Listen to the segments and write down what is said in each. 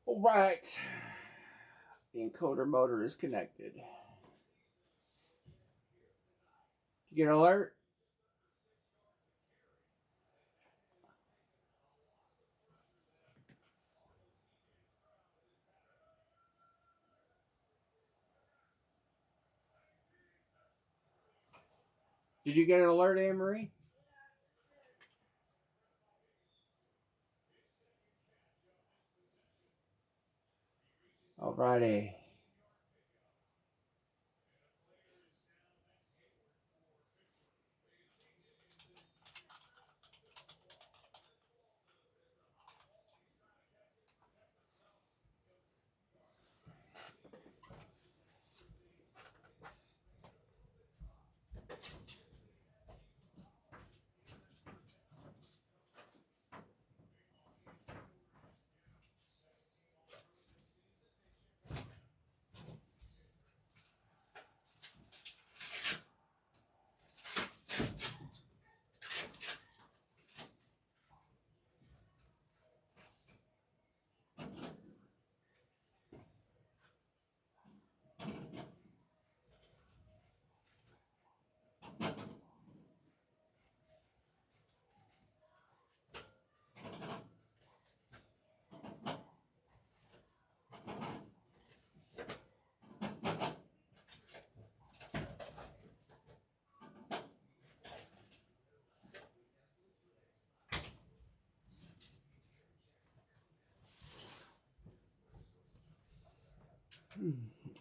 All right. The encoder motor is connected. You get an alert? Did you get an alert, Anne Marie? All righty.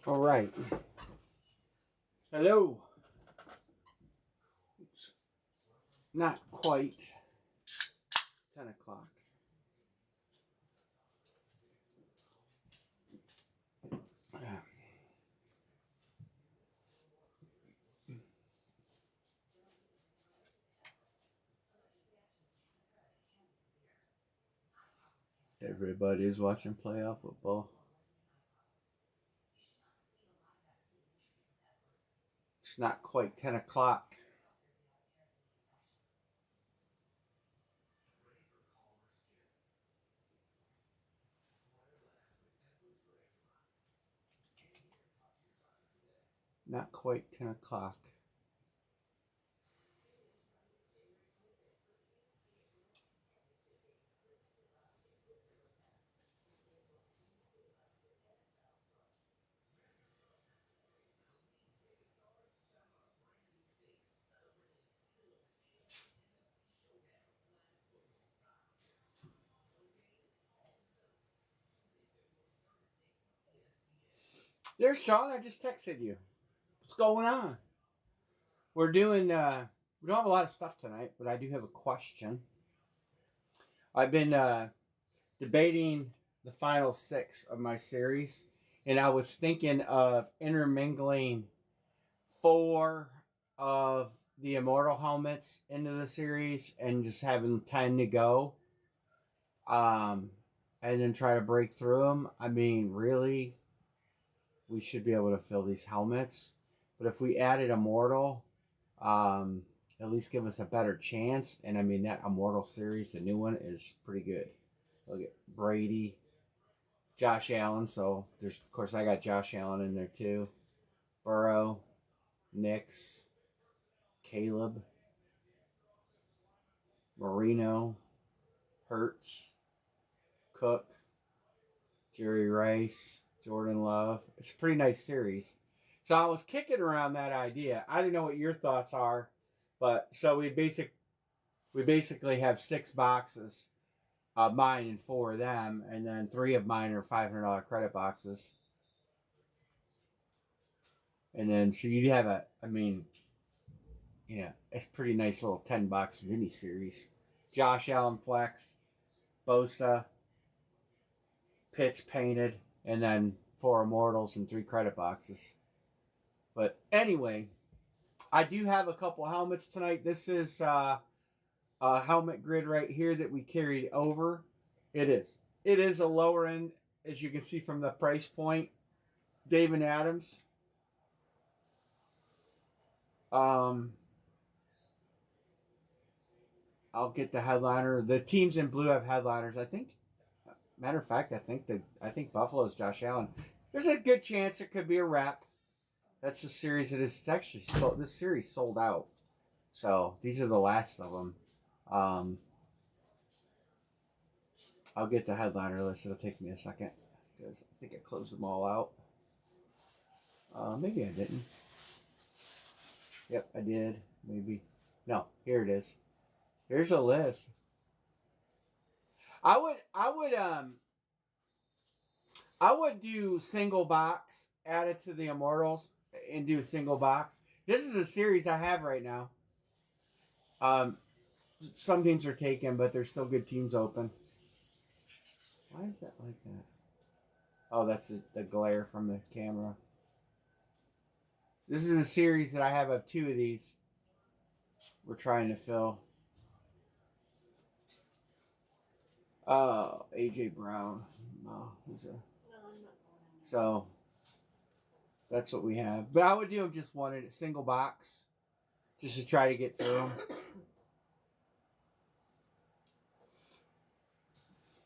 All right. Hello. It's not quite 10 o'clock. Everybody's watching playoff football. It's not quite 10 o'clock. Not quite 10 o'clock. There's Sean. I just texted you. What's going on? We're doing, we don't have a lot of stuff tonight, but I do have a question. I've been debating the final 6 of my series, and I was thinking of intermingling 4 of the Immortal helmets into the series and just having 10 to go. And then try to break through them. I mean, really, we should be able to fill these helmets. But if we added Immortal, at least give us a better chance. And I mean, that Immortal series, the new one, is pretty good. Look at Brady, Josh Allen. So, there's, of course, I got Josh Allen in there too. Burrow, Nix, Caleb, Marino, Hurts, Cook, Jerry Rice, Jordan Love. It's a pretty nice series. So I was kicking around that idea. I don't know what your thoughts are, but so we basically have 6 boxes of mine and 4 of them, and then 3 of mine are $500 credit boxes. And then so you have it's a pretty nice little 10-box mini series. Josh Allen flex, Bosa, Pitts painted, and then 4 Immortals and 3 credit boxes. But anyway, I do have a couple helmets tonight. This is a helmet grid right here that we carried over. It is a lower end, as you can see from the price point. David Adams. I'll get the headliner. The teams in blue have headliners. I think Matter of fact, I think Buffalo's Josh Allen. There's a good chance it could be a wrap. That's the series that is actually sold. This series sold out. So these are the last of them. I'll get the headliner list. It'll take me a second because I think I closed them all out. Maybe I didn't. Yep, I did. Maybe. No, here it is. Here's a list. I would do single box, add it to the Immortals, and do a single box. This is a series I have right now. Some teams are taken, but there's still good teams open. Why is that like that? Oh, that's the glare from the camera. This is a series that I have of 2 of these. We're trying to fill. Oh, AJ Brown. Oh, so that's what we have. But I would do them just one in a single box, just to try to get through them.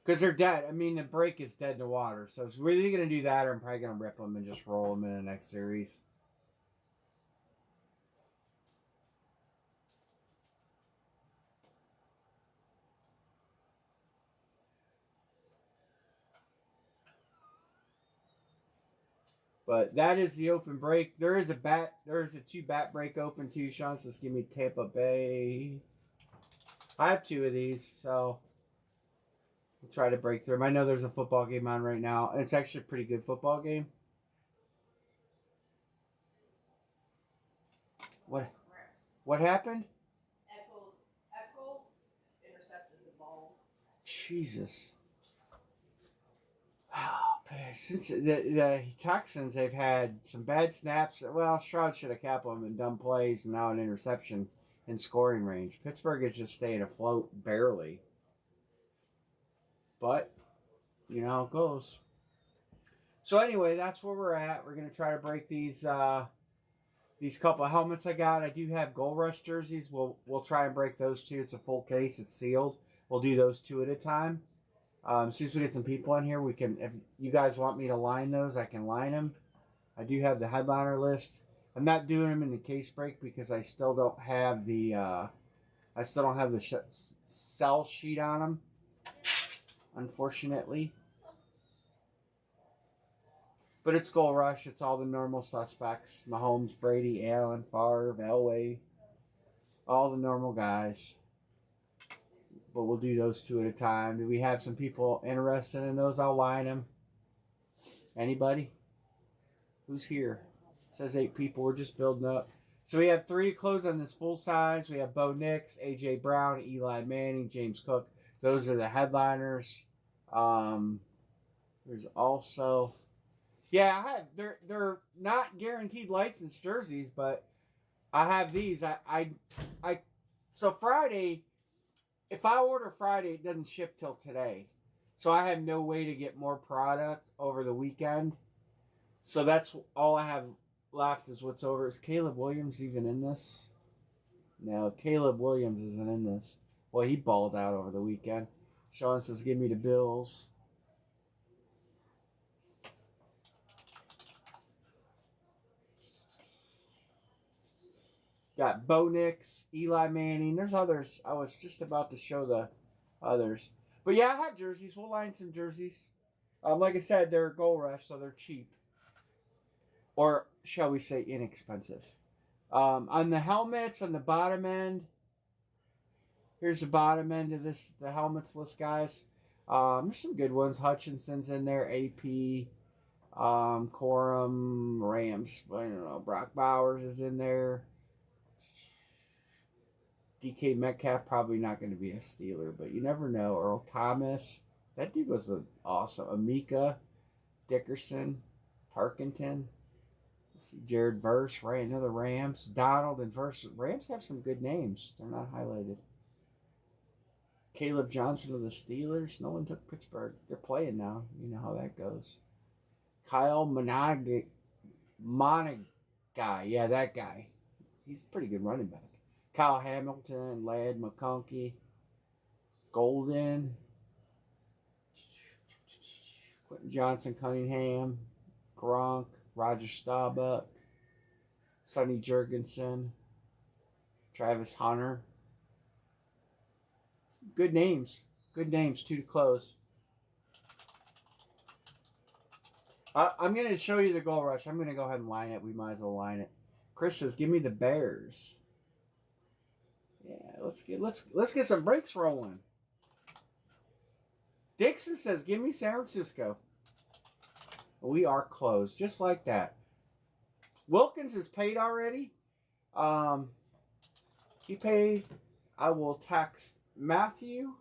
Because they're dead. I mean, the break is dead in the water. So if we're either going to do that or I'm probably going to rip them and just roll them in the next series. But that is the open break. There is a 2-bat break open too, Sean. So just give me Tampa Bay. I have 2 of these, so we'll try to break through them. I know there's a football game on right now, and it's actually a pretty good football game. What happened? Eccles intercepted the ball. Jesus. Oh, man. Since the Texans, they've had some bad snaps. Well, Stroud should have capped them and done plays, and now an interception in scoring range. Pittsburgh is just staying afloat barely. But, you know how it goes. So anyway, that's where we're at. We're going to try to break these couple of helmets I got. I do have Gold Rush jerseys. We'll try and break those 2. It's a full case. It's sealed. We'll do those 2 at a time. As soon as we get some people in here, we can. If you guys want me to line those, I can line them. I do have the headliner list. I'm not doing them in the case break because I still don't have the sell sheet on them, unfortunately. But it's Gold Rush. It's all the normal suspects: Mahomes, Brady, Allen, Favre, Elway, all the normal guys. But we'll do those 2 at a time. Do we have some people interested in those? I'll line them. Anybody? Who's here? It says 8 people. We're just building up. So we have 3 to close on this full size. We have Bo Nix, AJ Brown, Eli Manning, James Cook. Those are the headliners. There's also, yeah, I have. They're not guaranteed licensed jerseys, but I have these. So Friday. If I order Friday, it doesn't ship till today. So I have no way to get more product over the weekend. So that's all I have left is what's over. Is Caleb Williams even in this? No, Caleb Williams isn't in this. Well, he balled out over the weekend. Sean says, give me the Bills. Got Bo Nix, Eli Manning. There's others. I was just about to show the others. But yeah, I have jerseys. We'll line some jerseys. Like I said, they're Gold Rush, so they're cheap. Or shall we say inexpensive. On the helmets, on the bottom end, here's the bottom end of the helmets list, guys. There's some good ones. Hutchinson's in there, AP, Corum, Rams. I don't know. Brock Bowers is in there. DK Metcalf probably not going to be a Steeler, but you never know. Earl Thomas, that dude was awesome. Amika, Dickerson, Tarkenton. Let's see, Jared Verse, right? Another Rams. Donald and Verse. Rams have some good names. They're not highlighted. Caleb Johnson of the Steelers. No one took Pittsburgh. They're playing now. You know how that goes. Kyle Monagai. Yeah, that guy. He's a pretty good running back. Kyle Hamilton, Ladd McConkey, Golden. Quentin Johnson, Cunningham, Gronk, Roger Staubach, Sonny Jurgensen, Travis Hunter. Good names. Good names, 2 to close. I'm going to show you the goal rush. I'm going to go ahead and line it. We might as well line it. Chris says, "Give me the Bears." Yeah, let's get some breaks rolling. Dixon says, "Give me San Francisco." We are closed, just like that. Wilkins is paid already. He paid. I will text Matthew.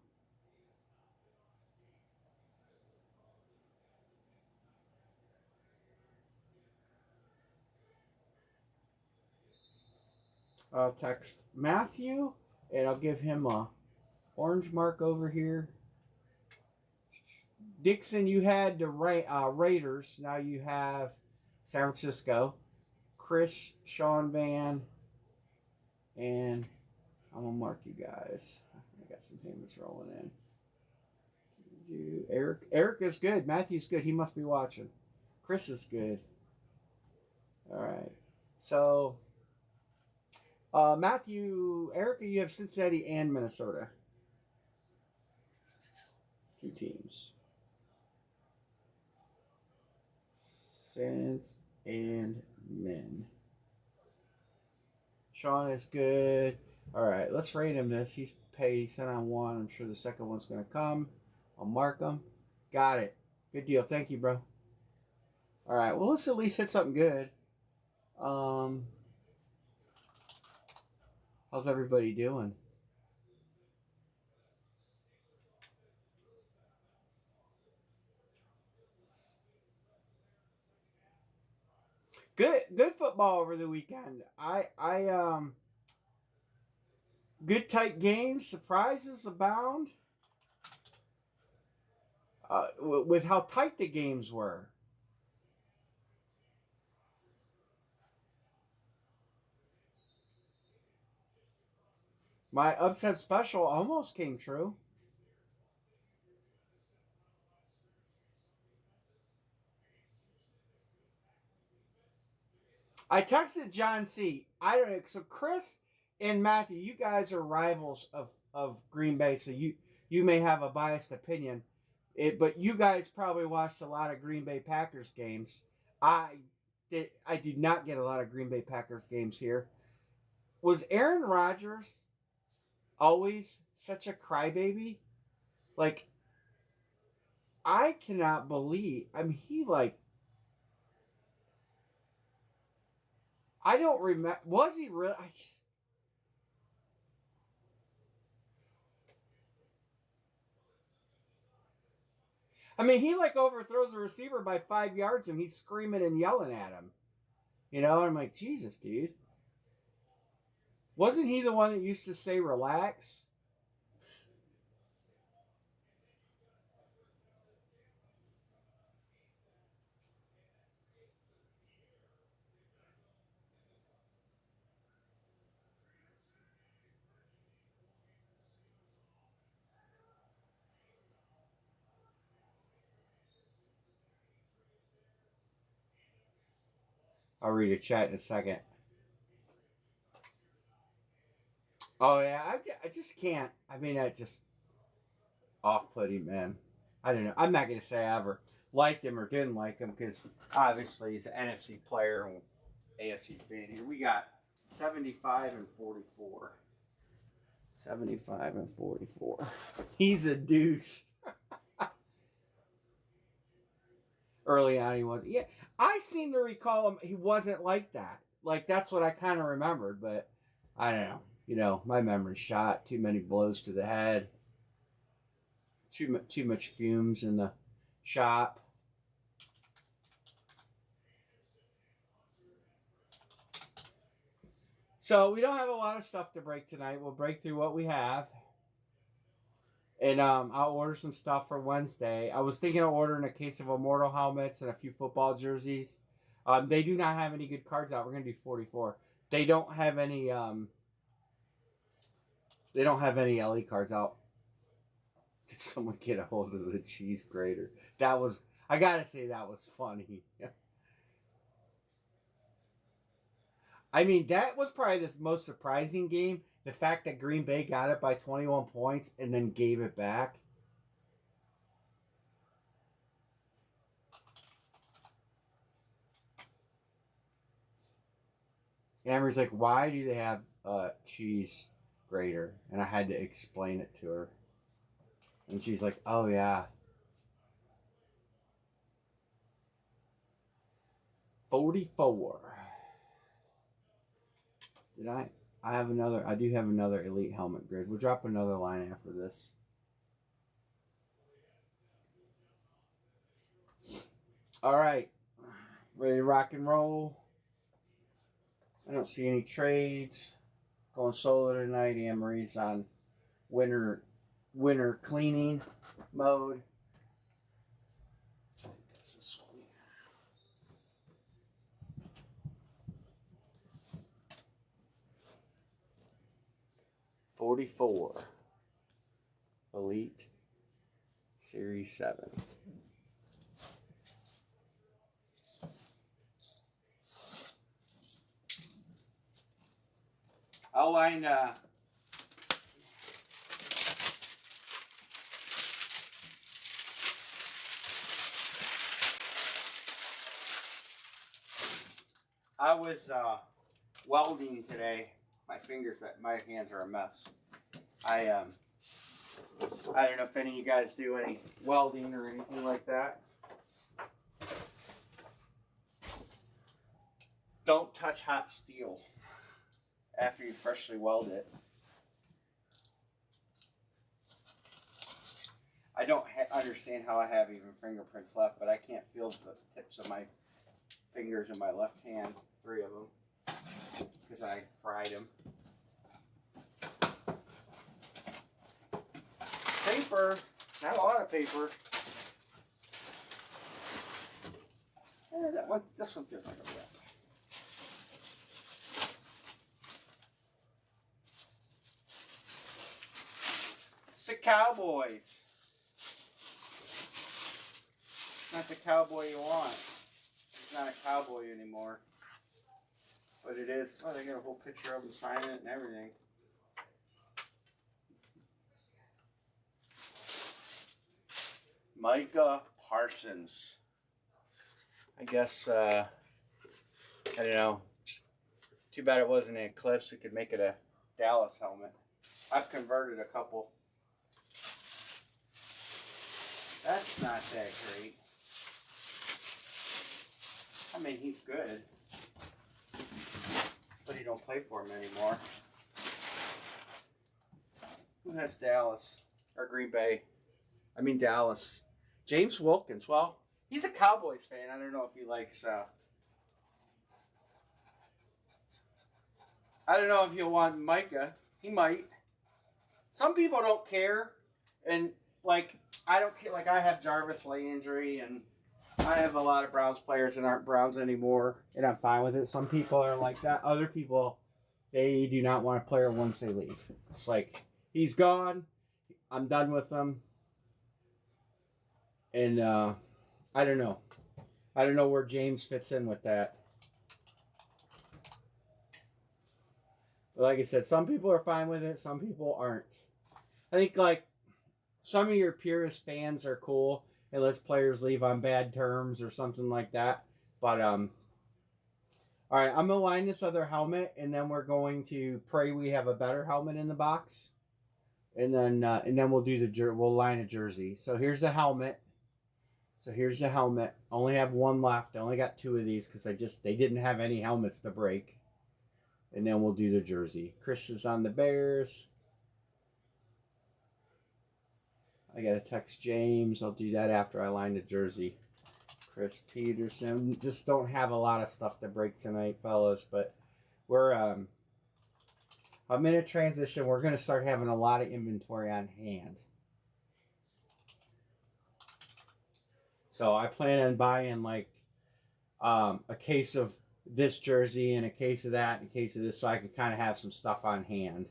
I'll text Matthew, and I'll give him a orange mark over here. Dixon, you had the Raiders. Now you have San Francisco. Chris, Sean Van, and I'm going to mark you guys. I got some payments rolling in. Eric is good. Matthew's good. He must be watching. Chris is good. All right. So, Matthew, Erica, you have Cincinnati and Minnesota. 2 teams. Saints and Men. Sean is good. All right, let's rate him this. He's paid. He sent on 1. I'm sure the second one's going to come. I'll mark him. Got it. Good deal. Thank you, bro. All right, well, let's at least hit something good. How's everybody doing? Good football over the weekend. Good tight games, surprises abound. With how tight the games were. My upset special almost came true. I texted John C. I don't know. So Chris and Matthew, you guys are rivals of Green Bay, so you may have a biased opinion. But you guys probably watched a lot of Green Bay Packers games. I did not get a lot of Green Bay Packers games here. Was Aaron Rodgers always such a crybaby? Like, I cannot believe. I mean, I don't remember. Was he really? I mean, he overthrows a receiver by 5 yards and he's screaming and yelling at him. You know, I'm like, Jesus, dude. Wasn't he the one that used to say relax? I'll read a chat in a second. Oh, yeah, I just can't. I mean, I just off-putting, man. I don't know. I'm not going to say I ever liked him or didn't like him because obviously he's an NFC player and AFC fan here. We got 75 and 44. 75 and 44. He's a douche. Early on, he was. Yeah, I seem to recall him. He wasn't like that. Like, that's what I kind of remembered, but I don't know. You know, my memory's shot. Too many blows to the head. Too much fumes in the shop. So we don't have a lot of stuff to break tonight. We'll break through what we have. And I'll order some stuff for Wednesday. I was thinking of ordering a case of Immortal helmets and a few football jerseys. They do not have any good cards out. We're gonna do 44. They don't have any. They don't have any LE cards out. Did someone get a hold of the cheese grater? That was. I gotta say that was funny. I mean, that was probably the most surprising game. The fact that Green Bay got it by 21 points and then gave it back. Amber's like, why do they have a cheese grater? And I had to explain it to her. And she's like, oh, yeah. 44. Did I have another. I do have another Elite helmet grid. We'll drop another line after this. All right. Ready to rock and roll. I don't see any trades. Going solo tonight. Anne Marie's on winter cleaning mode. That's this one. 44. Elite Series 7. I'll line I was welding today. My hands are a mess. I don't know if any of you guys do any welding or anything like that. Don't touch hot steel after you freshly weld it. I don't understand how I have even fingerprints left, but I can't feel the tips of my fingers in my left hand, 3 of them, because I fried them. Paper, not a lot of paper. This one feels like a rip. It's the Cowboys. Not the cowboy you want. He's not a cowboy anymore. But it is. Oh, they got a whole picture of him signing it and everything. Micah Parsons. I guess, I don't know. Too bad it wasn't an Eclipse. We could make it a Dallas helmet. I've converted a couple. That's not that great. I mean, he's good. But he don't play for him anymore. Who has Dallas? Or Green Bay? I mean Dallas. James Wilkins. Well, he's a Cowboys fan. I don't know if he likes... I don't know if he'll want Micah. He might. Some people don't care. And, like, I don't care. Like, I have Jarvis Landry and... I have a lot of Browns players that aren't Browns anymore, and I'm fine with it. Some people are like that. Other people, they do not want a player once they leave. It's like, he's gone. I'm done with him. And I don't know. I don't know where James fits in with that. But like I said, some people are fine with it. Some people aren't. I think, like, some of your purist fans are cool. Unless players leave on bad terms or something like that. But, all right, I'm going to line this other helmet, and then we're going to pray we have a better helmet in the box. And then we'll do we'll line a jersey. So here's the helmet. Only have one left. I only got 2 of these because they didn't have any helmets to break. And then we'll do the jersey. Chris is on the Bears. I got to text James. I'll do that after I line the jersey. Chris Peterson. Just don't have a lot of stuff to break tonight, fellas. But we're I'm in a transition. We're going to start having a lot of inventory on hand. So I plan on buying like a case of this jersey and a case of that and a case of this so I can kind of have some stuff on hand.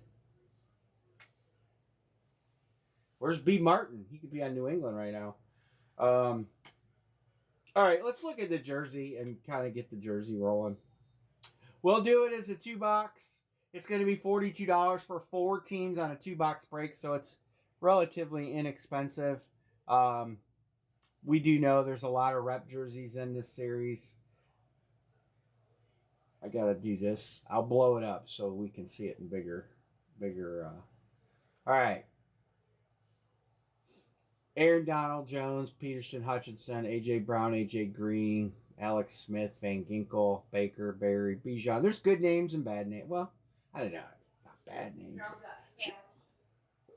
Where's B. Martin? He could be on New England right now. All right, let's look at the jersey and kind of get the jersey rolling. We'll do it as a 2-box. It's going to be $42 for 4 teams on a 2-box break, so it's relatively inexpensive. We do know there's a lot of rep jerseys in this series. I gotta do this. I'll blow it up so we can see it in bigger. All right. Aaron Donald, Jones, Peterson, Hutchinson, A.J. Brown, A.J. Green, Alex Smith, Van Ginkel, Baker, Barry, Bijan. There's good names and bad names. Well, I don't know. Not bad names.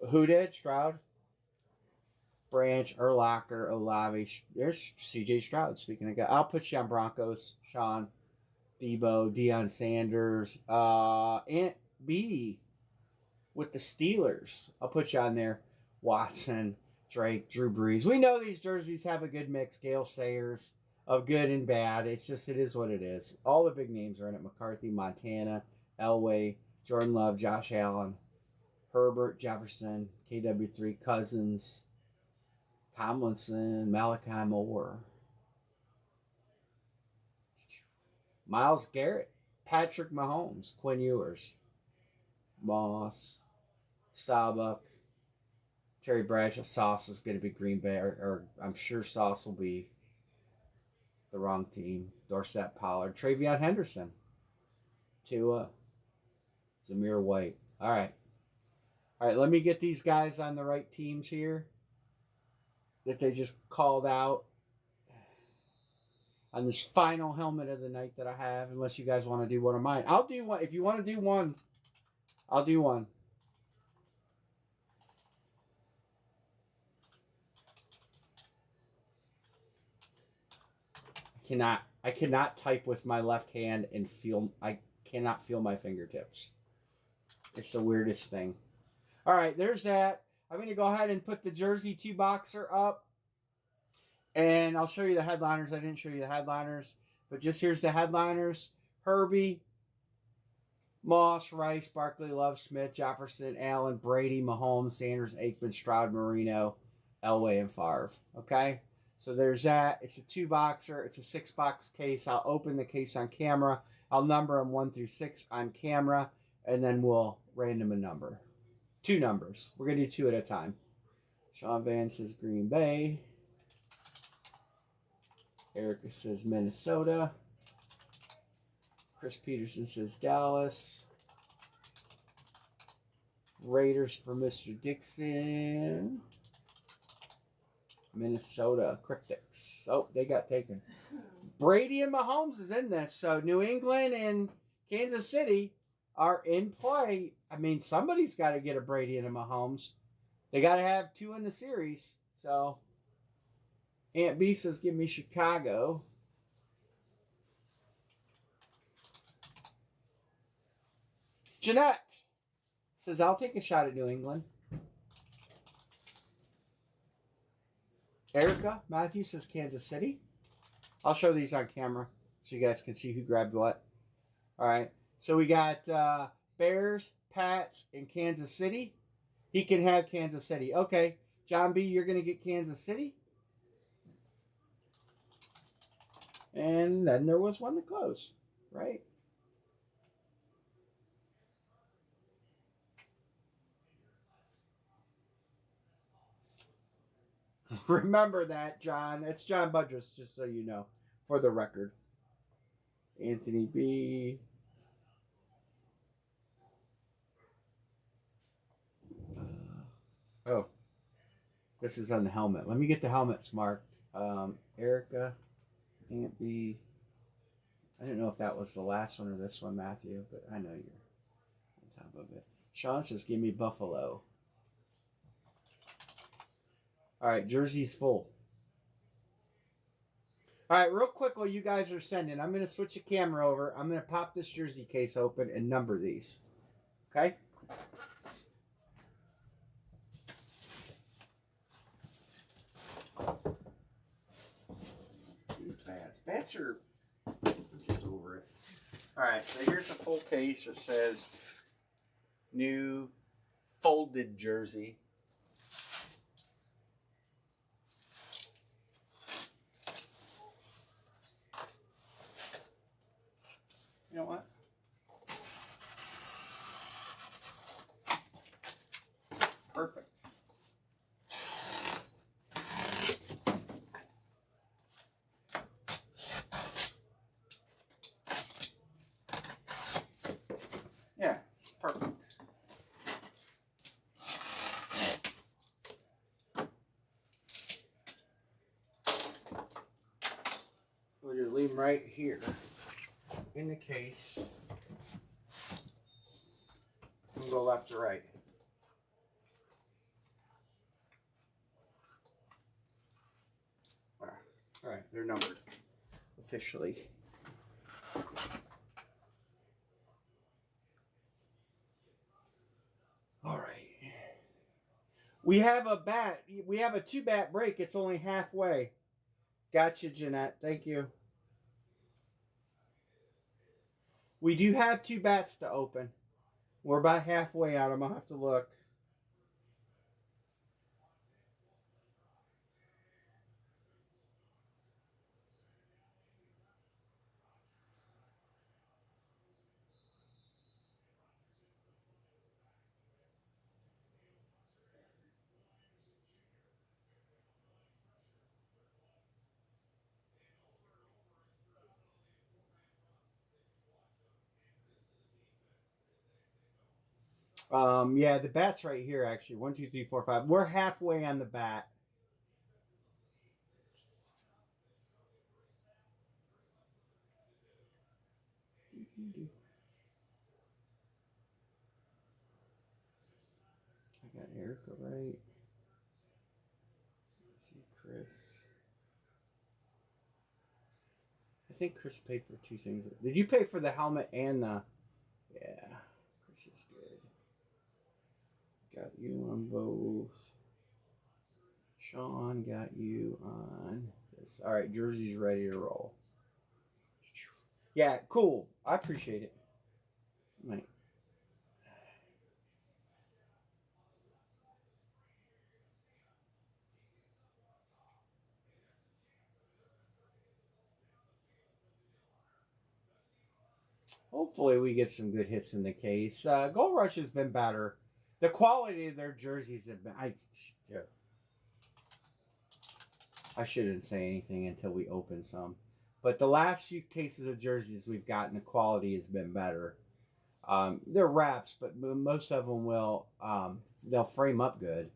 Who did? Stroud? Branch, Urlacher, Olave. There's C.J. Stroud, speaking of guys. I'll put you on Broncos, Sean. Debo, Deion Sanders, Aunt B with the Steelers. I'll put you on there. Watson, Drake, Drew Brees. We know these jerseys have a good mix. Gale Sayers of good and bad. It's just, it is what it is. All the big names are in it. McCarthy, Montana, Elway, Jordan Love, Josh Allen, Herbert, Jefferson, KW3, Cousins, Tomlinson, Malachi Moore, Myles Garrett, Patrick Mahomes, Quinn Ewers, Moss, Staubach, Terry Bradshaw. Sauce is going to be Green Bay, or I'm sure Sauce will be the wrong team. Dorsett, Pollard, Travion Henderson, Tua, Zamir White. All right. Let me get these guys on the right teams here that they just called out on this final helmet of the night that I have, unless you guys want to do one of mine. I'll do one. If you want to do one, I'll do one. I cannot type with my left hand and I cannot feel my fingertips. It's the weirdest thing. All right, there's that. I'm going to go ahead and put the jersey 2-boxer up. And I'll show you the headliners. I didn't show you the headliners. But just here's the headliners. Herbie, Moss, Rice, Barkley, Love, Smith, Jefferson, Allen, Brady, Mahomes, Sanders, Aikman, Stroud, Marino, Elway, and Favre. Okay? So there's that. It's a 2-boxer. It's a 6-box case. I'll open the case on camera. I'll number them 1 through 6 on camera. And then we'll random a number. 2 numbers. We're going to do 2 at a time. Sean Van says Green Bay. Erica says Minnesota. Chris Peterson says Dallas. Raiders for Mr. Dixon. Minnesota Cryptics. Oh, they got taken. Brady and Mahomes is in this. So New England and Kansas City are in play. I mean, somebody's got to get a Brady and a Mahomes. They got to have 2 in the series. So Aunt B says, give me Chicago. Jeanette says, I'll take a shot at New England. Erica Matthew says Kansas City. I'll show these on camera so you guys can see who grabbed what. All right. So we got Bears, Pats, and Kansas City. He can have Kansas City. Okay. John B., you're going to get Kansas City. And then there was one to close, right? Remember that, John. It's John Budrus, just so you know, for the record. Anthony B. Oh, this is on the helmet. Let me get the helmets marked. Erica, Aunt B. I don't know if that was the last one or this one, Matthew, but I know you're on top of it. Sean says, give me Buffalo. All right, jersey's full. All right, real quick while you guys are sending, I'm going to switch the camera over. I'm going to pop this jersey case open and number these. Okay? These bats. Bats are just over it. All right, so here's a full case that says new folded jersey. him right here in the case. We'll go left to right. All right, they're numbered officially. All right. We have a bat. We have a 2-bat break. It's only halfway. Gotcha, Jeanette. Thank you. We do have 2 bats to open. We're about halfway out. I'm going to have to look. Yeah, the bat's right here, actually. 1, 2, 3, 4, 5. We're halfway on the bat. I got Erica right. See Chris. I think Chris paid for 2 things. Did you pay for the helmet and the... Yeah, Chris is good. Got you on both. Sean got you on this. All right, jersey's ready to roll. Yeah, cool. I appreciate it. Right. Hopefully we get some good hits in the case. Gold Rush has been better. The quality of their jerseys have been... I shouldn't say anything until we open some. But the last few cases of jerseys we've gotten, the quality has been better. They're wraps, but most of them will... they'll frame up good.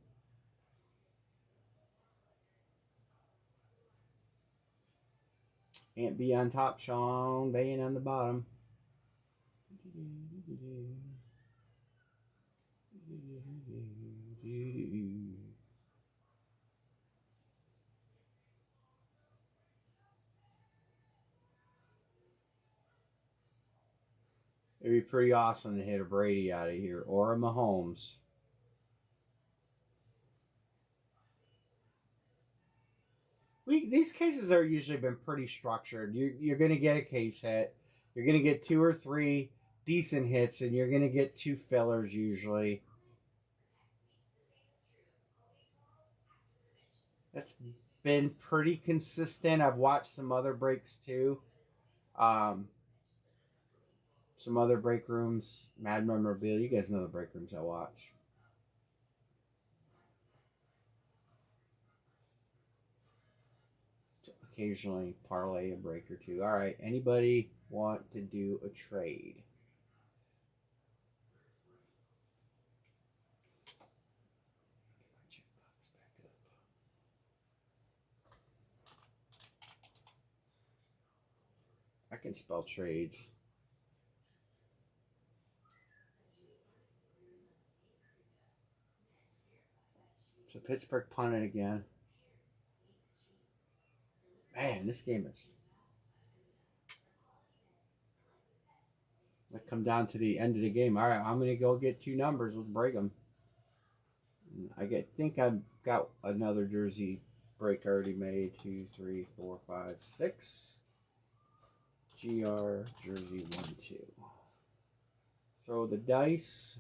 Ant B on top, Sean Bain on the bottom. It'd be pretty awesome to hit a Brady out of here or a Mahomes. These cases are usually been pretty structured. You're going to get a case hit. You're going to get 2 or 3 decent hits, and you're going to get 2 fillers usually. That's been pretty consistent. I've watched some other breaks too. Some other break rooms. Mad Memorabilia. You guys know the break rooms I watch. Occasionally parlay a break or 2. All right. Anybody want to do a trade? I can spell trades. So Pittsburgh punted again. Man, this game is... I come down to the end of the game. All right, I'm going to go get 2 numbers. Let's break them. Think I've got another jersey break already made. 2, 3, 4, 5, 6. GR jersey 1, 2. Throw the dice.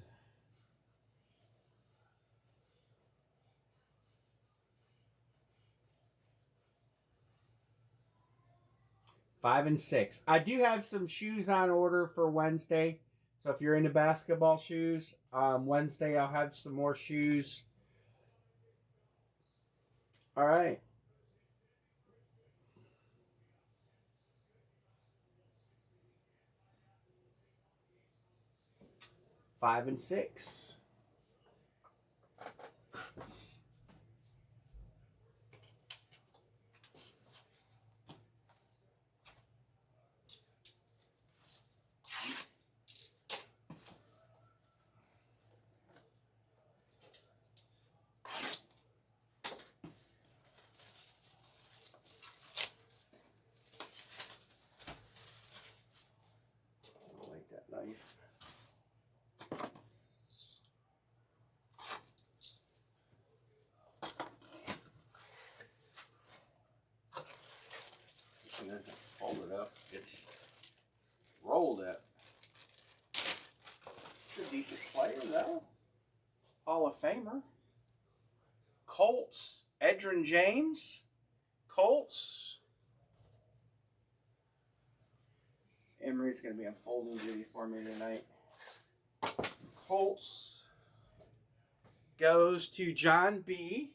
Five and 6. I do have some shoes on order for Wednesday. So if you're into basketball shoes, Wednesday I'll have some more shoes. All right. Five and 6. fold it up. It's rolled up. It's a decent player, though. Hall of Famer. Colts, Edgerrin James. Colts. Emery's going to be on folding duty for me tonight. Colts goes to John B.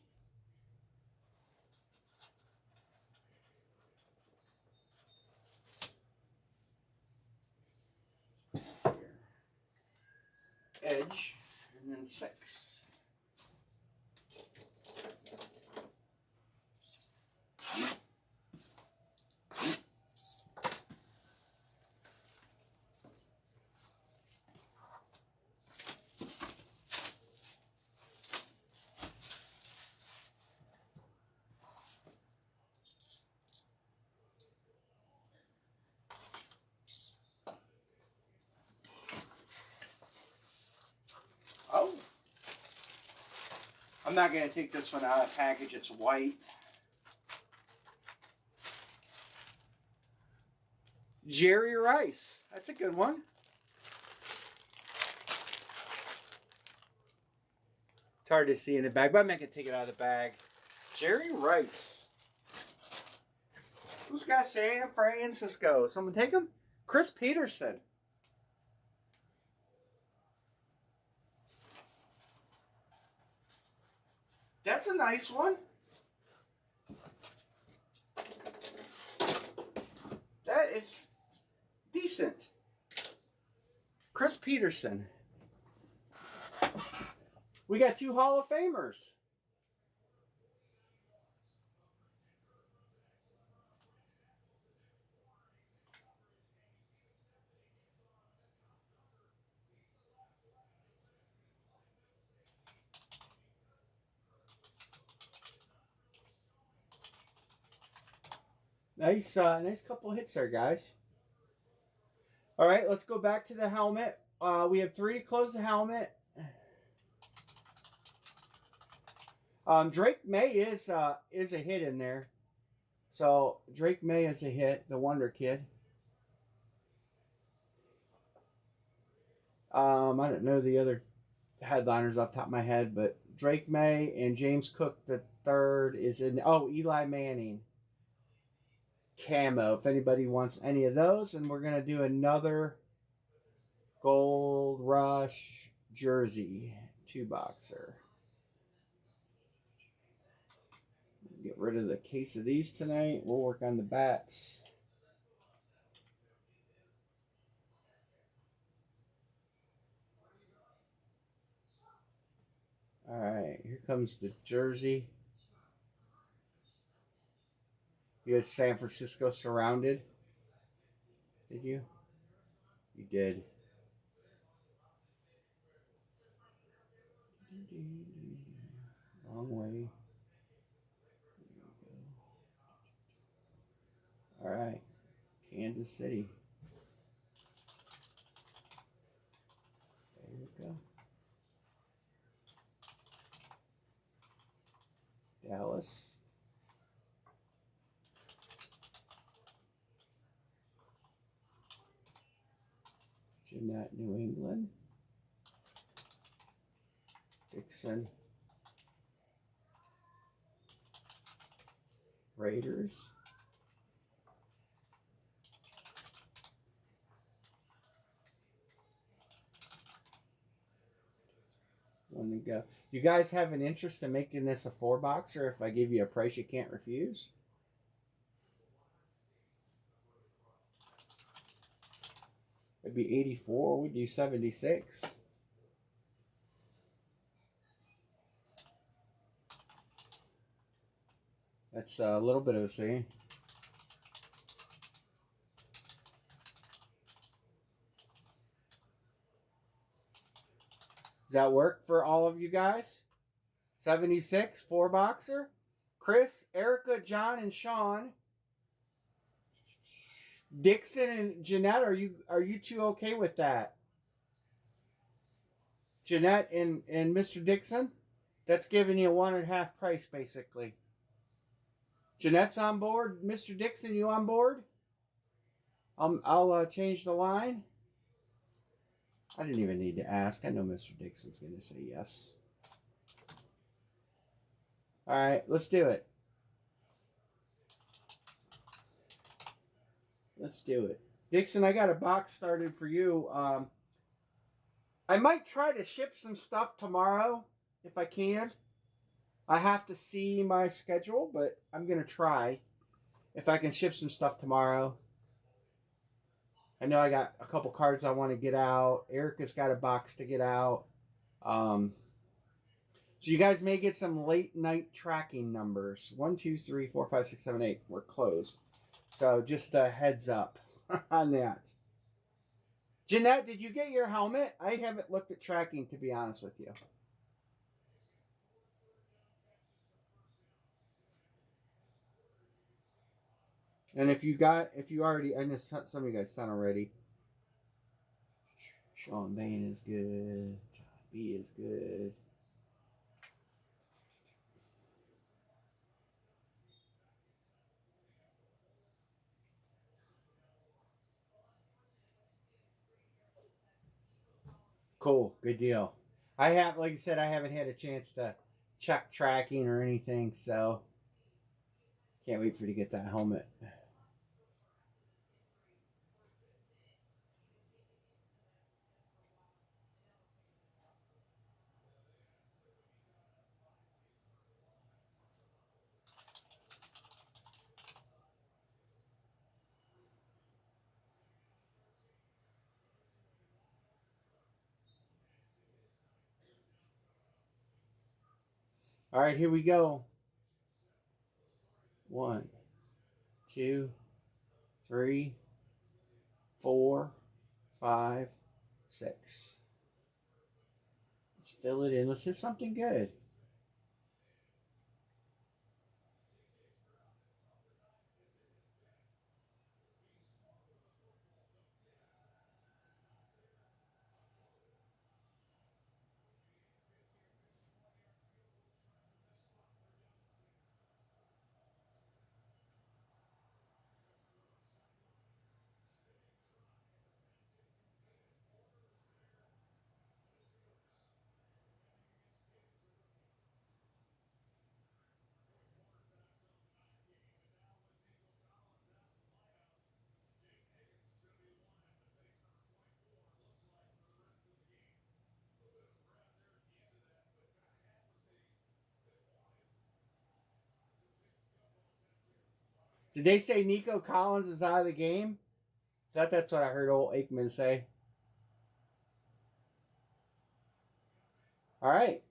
Edge, and then 6. Oh. I'm not going to take this one out of the package. It's white. Jerry Rice. That's a good one. It's hard to see in the bag, but I'm not going to take it out of the bag. Jerry Rice. Who's got San Francisco? Someone take him? Chris Peterson. That's a nice one. That is decent. Chris Peterson. We got 2 Hall of Famers. Nice couple hits there, guys. All right, let's go back to the helmet. We have 3 to close the helmet. Drake May is a hit in there. So Drake May is a hit, the Wonder Kid. I don't know the other headliners off the top of my head, but Drake May and James Cook the third is in. Oh, Eli Manning. Camo, if anybody wants any of those. And we're going to do another Gold Rush jersey 2-boxer. Get rid of the case of these tonight. We'll work on the bats. All right, here comes the jersey. You had San Francisco surrounded. Did you? You did. Wrong way. All right. Kansas City. There we go. Dallas. Jeanette, New England. Dixon. Raiders. One to go. You guys have an interest in making this a 4-boxer if I give you a price you can't refuse? It'd be 84. We do 76. That's a little bit of a scene. Does that work for all of you guys? 76, 4-boxer. Chris, Erica, John, and Sean. Dixon and Jeanette, are you two okay with that? Jeanette and Mr. Dixon? That's giving you 1.5 price, basically. Jeanette's on board. Mr. Dixon, you on board? I'll change the line. I didn't even need to ask. I know Mr. Dixon's going to say yes. All right, let's do it. Let's do it. Dixon, I got a box started for you. I might try to ship some stuff tomorrow if I can. I have to see my schedule, but I'm going to try if I can ship some stuff tomorrow. I know I got a couple cards I want to get out. Erica's got a box to get out. So you guys may get some late night tracking numbers. 1, 2, 3, 4, 5, 6, 7, 8. We're closed. So just a heads up on that. Jeanette, did you get your helmet? I haven't looked at tracking, to be honest with you. And if you already, I know some of you guys sent already. Sean Bain is good. John B is good. Cool. Good deal. I have, like I said, I haven't had a chance to check tracking or anything, so can't wait for you to get that helmet. All right, here we go. 1, 2, 3, 4, 5, 6. Let's fill it in. Let's hit something good. Did they say Nico Collins is out of the game? That's what I heard old Aikman say. All right.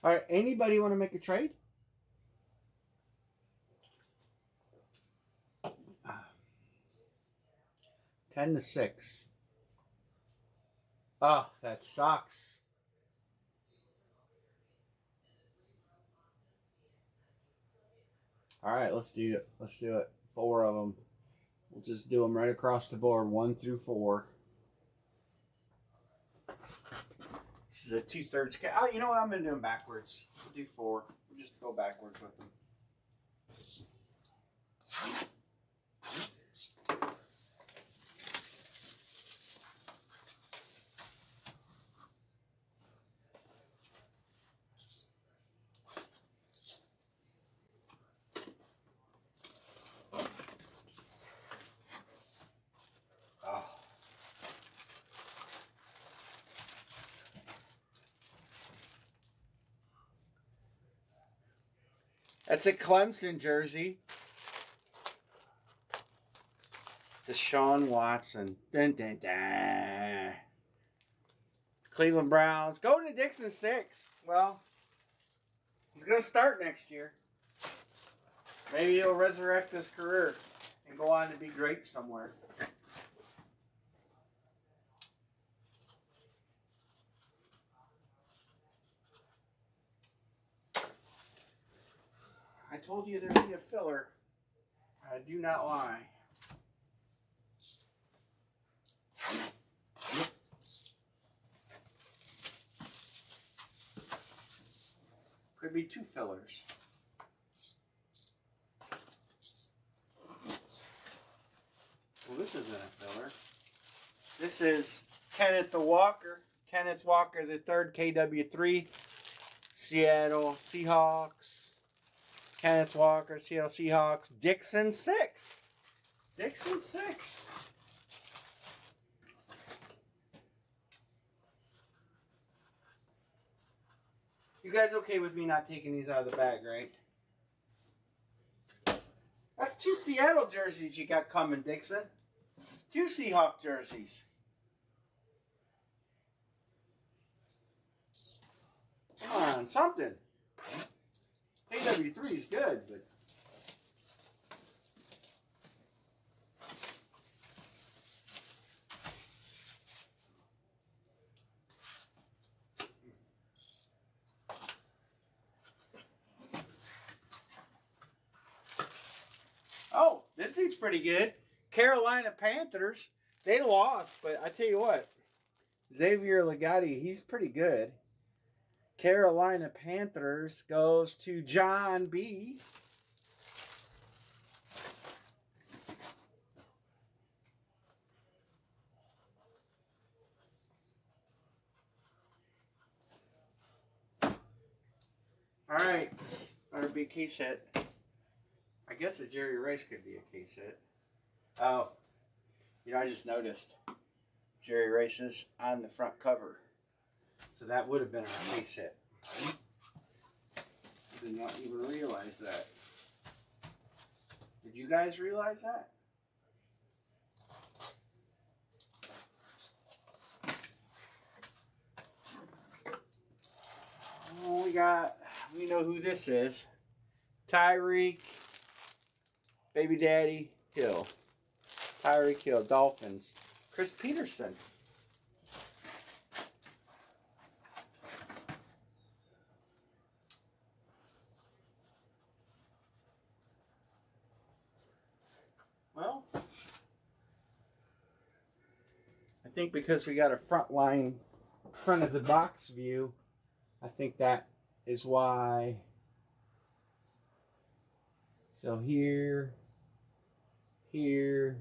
All right. Anybody want to make a trade? 10-6. Oh, that sucks. All right, let's do it. Let's do it. 4 of them. We'll just do them right across the board, 1 through 4. This is a 2/3. Oh, you know what? I'm gonna do them backwards. We'll do 4. We'll just go backwards with them. Oh. That's a Clemson jersey. Deshaun Watson. Dun, dun, dun. Cleveland Browns. Go to Dixon 6. Well, he's going to start next year. Maybe he'll resurrect his career and go on to be great somewhere. I told you there'd be a filler. I do not lie. Could be 2 fillers. Well, this isn't a filler. This is Kenneth Walker the third, KW3, Seattle Seahawks. Kenneth Walker, Seattle Seahawks, Dixon 6. Dixon 6. You guys okay with me not taking these out of the bag, right? That's 2 Seattle jerseys you got coming, Dixon. 2 Seahawk jerseys. Come on, something. KW3 is good, but... Oh, this dude's pretty good. Carolina Panthers. They lost, but I tell you what. Xavier Legatti, he's pretty good. Carolina Panthers goes to John B. All right, better be a case hit. I guess a Jerry Rice could be a case hit. Oh, you know, I just noticed Jerry Rice is on the front cover. So that would have been a case hit. I did not even realize that. Did you guys realize that? Oh, we know who this is. Tyreek, Baby Daddy Hill. Tyreek Hill, Dolphins. Chris Peterson. Well, I think because we got a front of the box view, I think that is why. So here, here,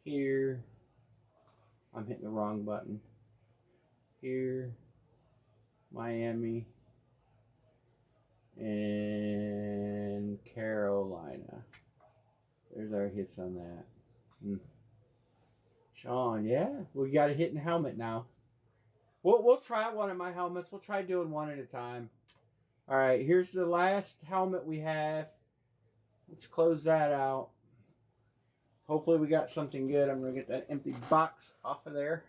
here. I'm hitting the wrong button. Here, Miami, and Carolina. There's our hits on that. Sean, yeah, we got a hitting helmet now. We'll try one of my helmets. We'll try doing one at a time. All right, here's the last helmet we have. Let's close that out. Hopefully we got something good. I'm going to get that empty box off of there.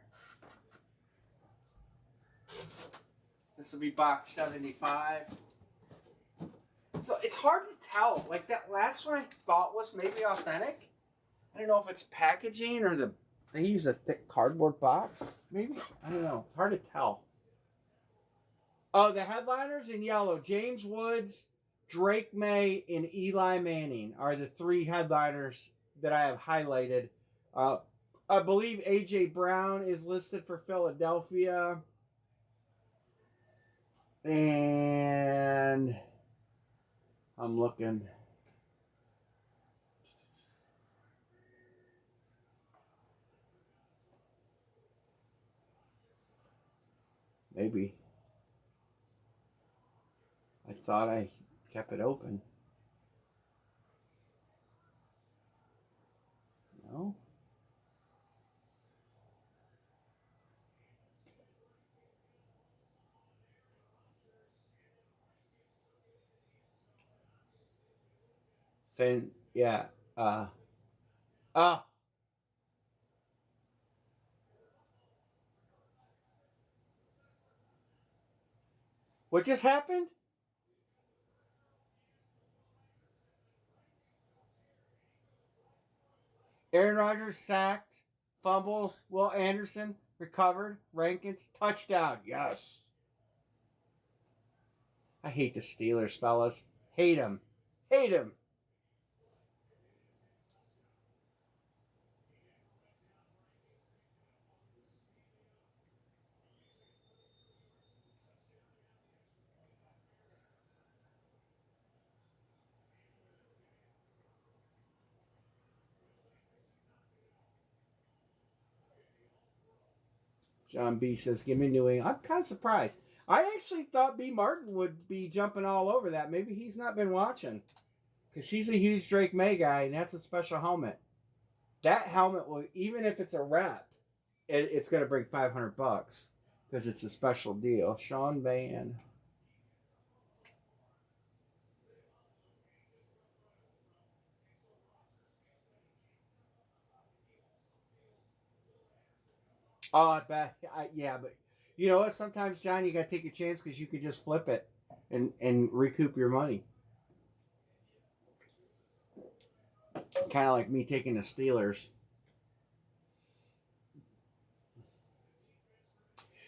This will be box 75. So it's hard to tell. Like that last one I thought was maybe authentic. I don't know if it's packaging or they use a thick cardboard box. Maybe. I don't know. It's hard to tell. Oh, the headliners in yellow. James Woods, Drake May, and Eli Manning are the 3 headliners that I have highlighted. I believe A.J. Brown is listed for Philadelphia. And I'm looking. Maybe. I thought I kept it open. No. Yeah. What just happened? Aaron Rodgers sacked, fumbles. Will Anderson recovered. Rankins touchdown. Yes. I hate the Steelers, fellas. Hate them. Hate them. John B says, give me New England. I'm kind of surprised. I actually thought B. Martin would be jumping all over that. Maybe he's not been watching. Because he's a huge Drake May guy, and that's a special helmet. That helmet will, even if it's a rep, it's going to bring $500 because it's a special deal. Sean Van. Oh, I bet. Yeah, but you know what? Sometimes, John, you got to take a chance because you could just flip it and recoup your money. Kind of like me taking the Steelers.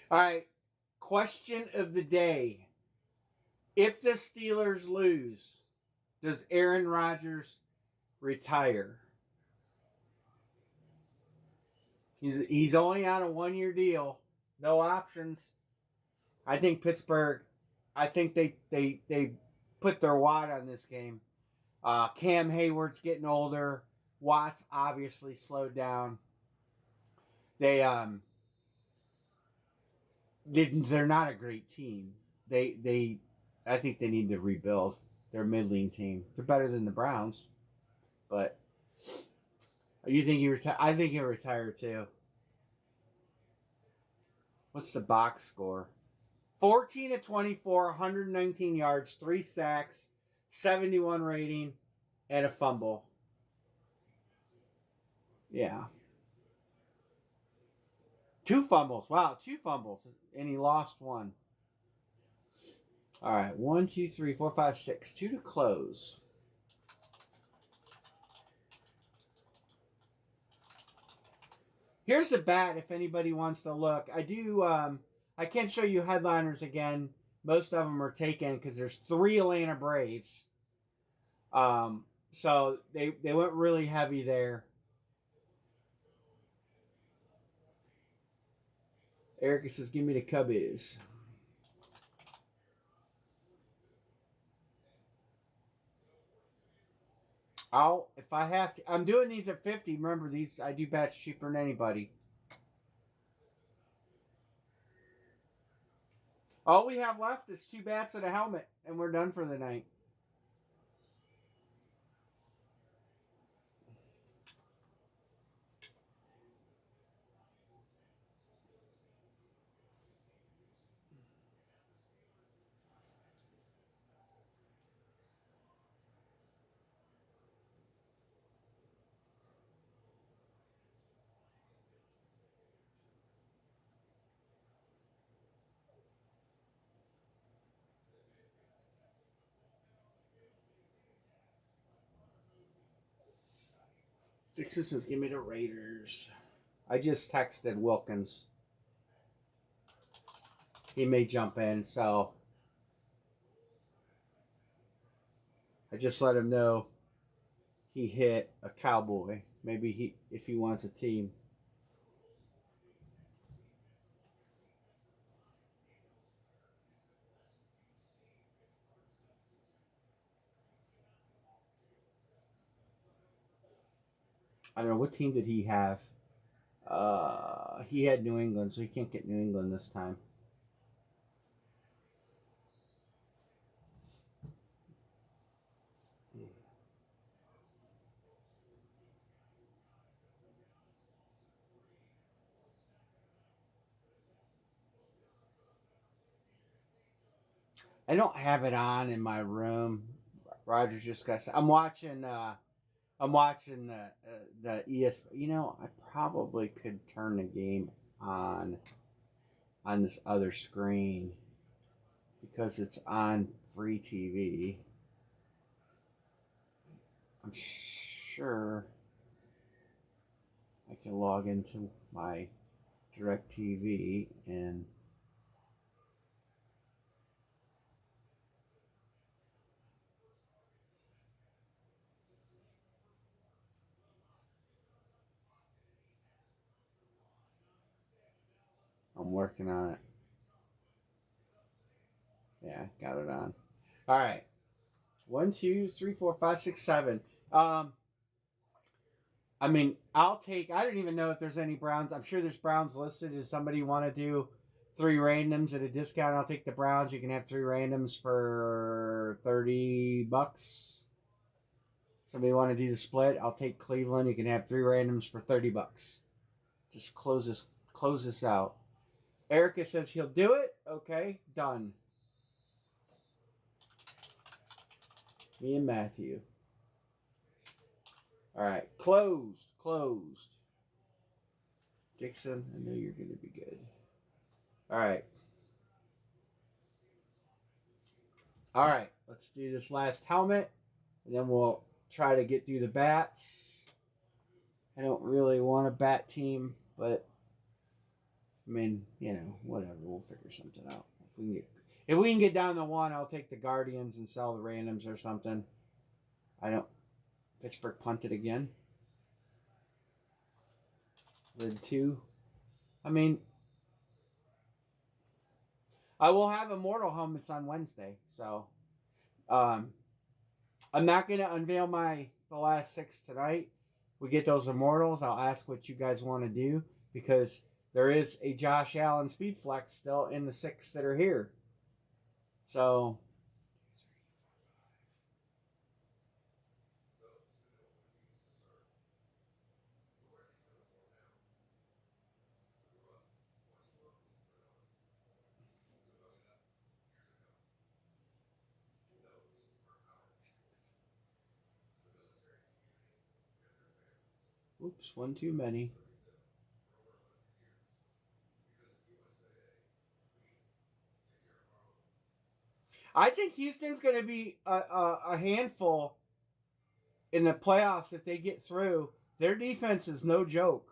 All right. Question of the day. If the Steelers lose, does Aaron Rodgers retire? He's only on a 1-year deal. No options. I think Pittsburgh, I think they put their wad on this game. Cam Hayward's getting older. Watts obviously slowed down. They're not a great team. They I think they need to rebuild. They're a middling team. They're better than the Browns, but you think he retire? I think he'll retire too. What's the box score? 14 to 24, 119 yards, 3 sacks, 71 rating, and a fumble. Yeah. 2 fumbles. Wow, 2 fumbles. And he lost 1. All right. 1, 2, 3, 4, 5, 6. 2 to close. Here's the bat if anybody wants to look. I can't show you headliners again. Most of them are taken because there's 3 Atlanta Braves. So they went really heavy there. Erica says, give me the Cubbies. If I have to, I'm doing these at 50. Remember, these I do bats cheaper than anybody. All we have left is 2 bats and a helmet, and we're done for the night. Dixon says, give me the Raiders. I just texted Wilkins. He may jump in, so I just let him know he hit a Cowboy. Maybe if he wants a team. I don't know, what team did he have? He had New England, so he can't get New England this time. I don't have it on in my room. Roger's just got. I'm watching. I'm watching the ES. You know, I probably could turn the game on this other screen because it's on free TV. I'm sure I can log into my DirecTV and I'm working on it. Yeah, got it on. All right. 1, 2, 3, 4, 5, 6, 7. I mean, I'll take. I don't even know if there's any Browns. I'm sure there's Browns listed. Does somebody want to do 3 randoms at a discount? I'll take the Browns. You can have 3 randoms for $30. Somebody want to do the split? I'll take Cleveland. You can have 3 randoms for $30. Just close this out. Erica says he'll do it. Okay, done. Me and Matthew. All right, closed. Dixon, I know you're going to be good. All right. All right, let's do this last helmet, and then we'll try to get through the bats. I don't really want a bat team, but I mean, whatever. We'll figure something out. If we can get down to one, I'll take the Guardians and sell the randoms or something. I don't. Pittsburgh punted again. Lid 2. I mean, I will have Immortal helmets on Wednesday, so I'm not gonna unveil the last 6 tonight. We get those Immortals. I'll ask what you guys want to do because there is a Josh Allen Speedflex still in the 6 that are here. So oops, one too many. I think Houston's going to be a handful in the playoffs if they get through. Their defense is no joke.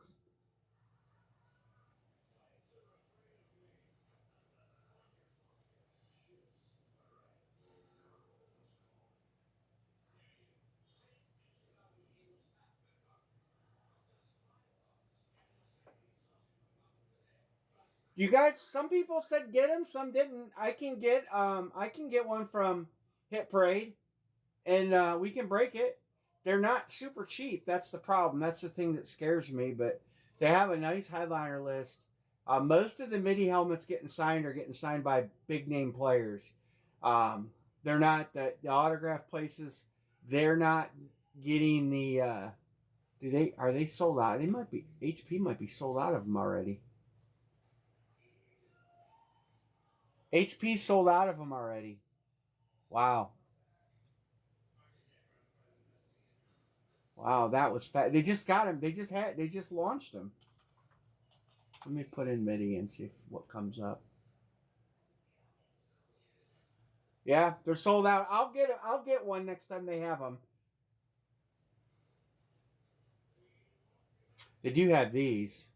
You guys, some people said get him, some didn't. I can get one from Hit Parade, and we can break it. They're not super cheap. That's the problem. That's the thing that scares me. But they have a nice headliner list. Most of the MIDI helmets getting signed are getting signed by big name players. They're not the autograph places. They're not getting the. Are they sold out? They might be. HP might be sold out of them already. HP sold out of them already. Wow. Wow, that was fast. They just got him. They just launched him. Let me put in MIDI and see what comes up. Yeah, they're sold out. I'll get one next time they have them. They do have these.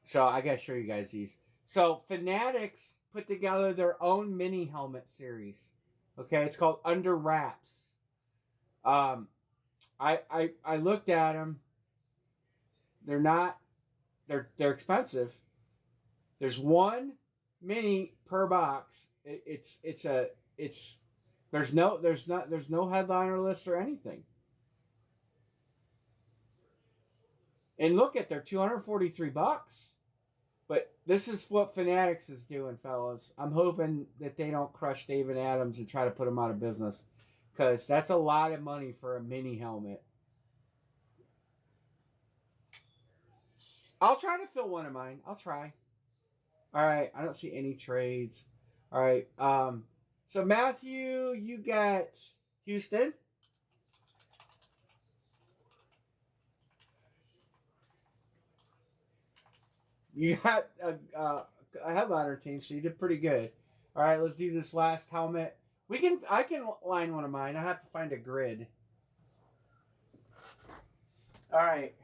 So I gotta show you guys these. So Fanatics put together their own mini helmet series. Okay, it's called Under Wraps. I looked at them. They're not. They're expensive. There's one mini per box. There's no headliner list or anything. And look at they're $243. But this is what Fanatics is doing, fellas. I'm hoping that they don't crush David Adams and try to put him out of business, because that's a lot of money for a mini helmet. I'll try to fill one of mine. I'll try. All right. I don't see any trades. All right. So Matthew, you got Houston. You got a headliner team, so you did pretty good. All right, let's do this last helmet. I can line one of mine. I have to find a grid. All right.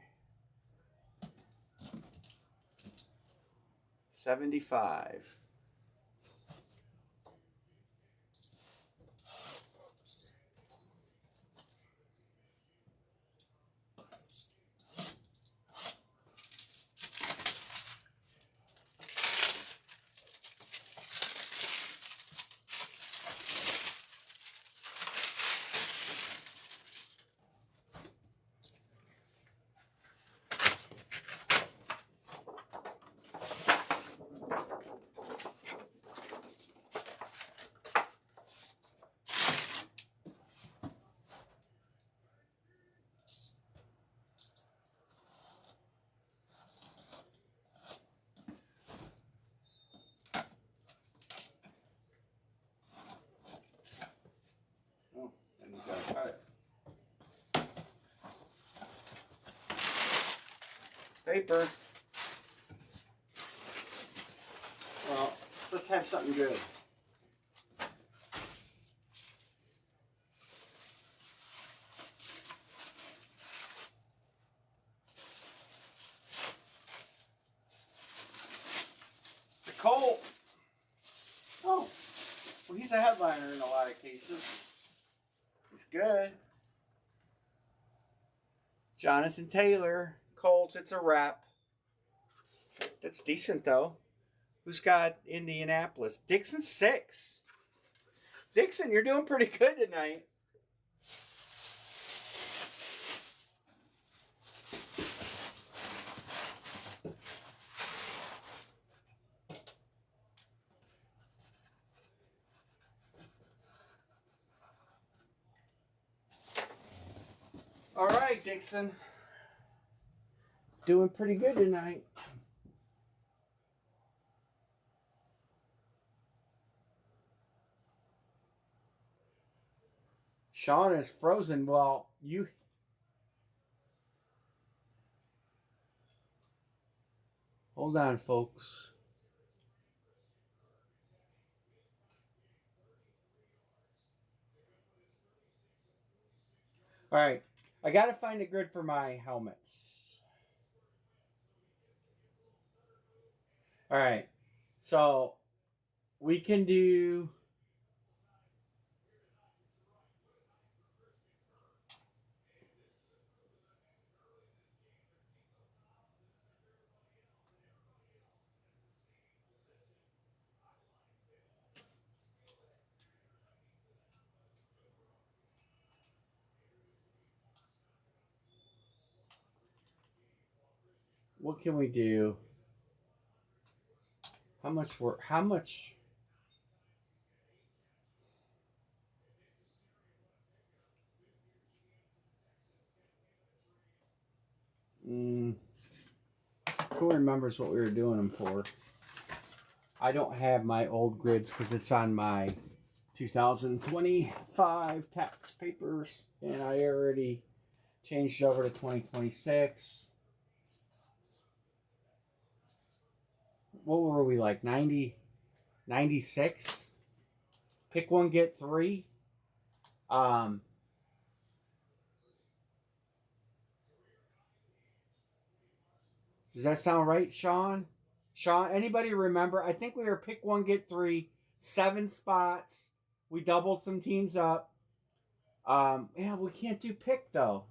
75. paper. Well, let's have something good. It's a Colt. Oh, well, he's a headliner in a lot of cases. He's good. Jonathan Taylor, Colts. It's a wrap. That's decent though. Who's got Indianapolis? Dixon 6. Dixon, you're doing pretty good tonight. All right, Dixon. Doing pretty good tonight. Sean is frozen. Well, you... Hold on, folks. All right. I got to find a grid for my helmets. All right. So we can do... What can we do? How much work? How much? Who remembers what we were doing them for? I don't have my old grids because it's on my 2025 tax papers, and I already changed over to 2026. What were we like, 90, 96? Pick one, get three. Does that sound right, Sean? Sean, anybody remember? I think we were pick one, get three, 7 spots. We doubled some teams up. Yeah, we can't do pick though.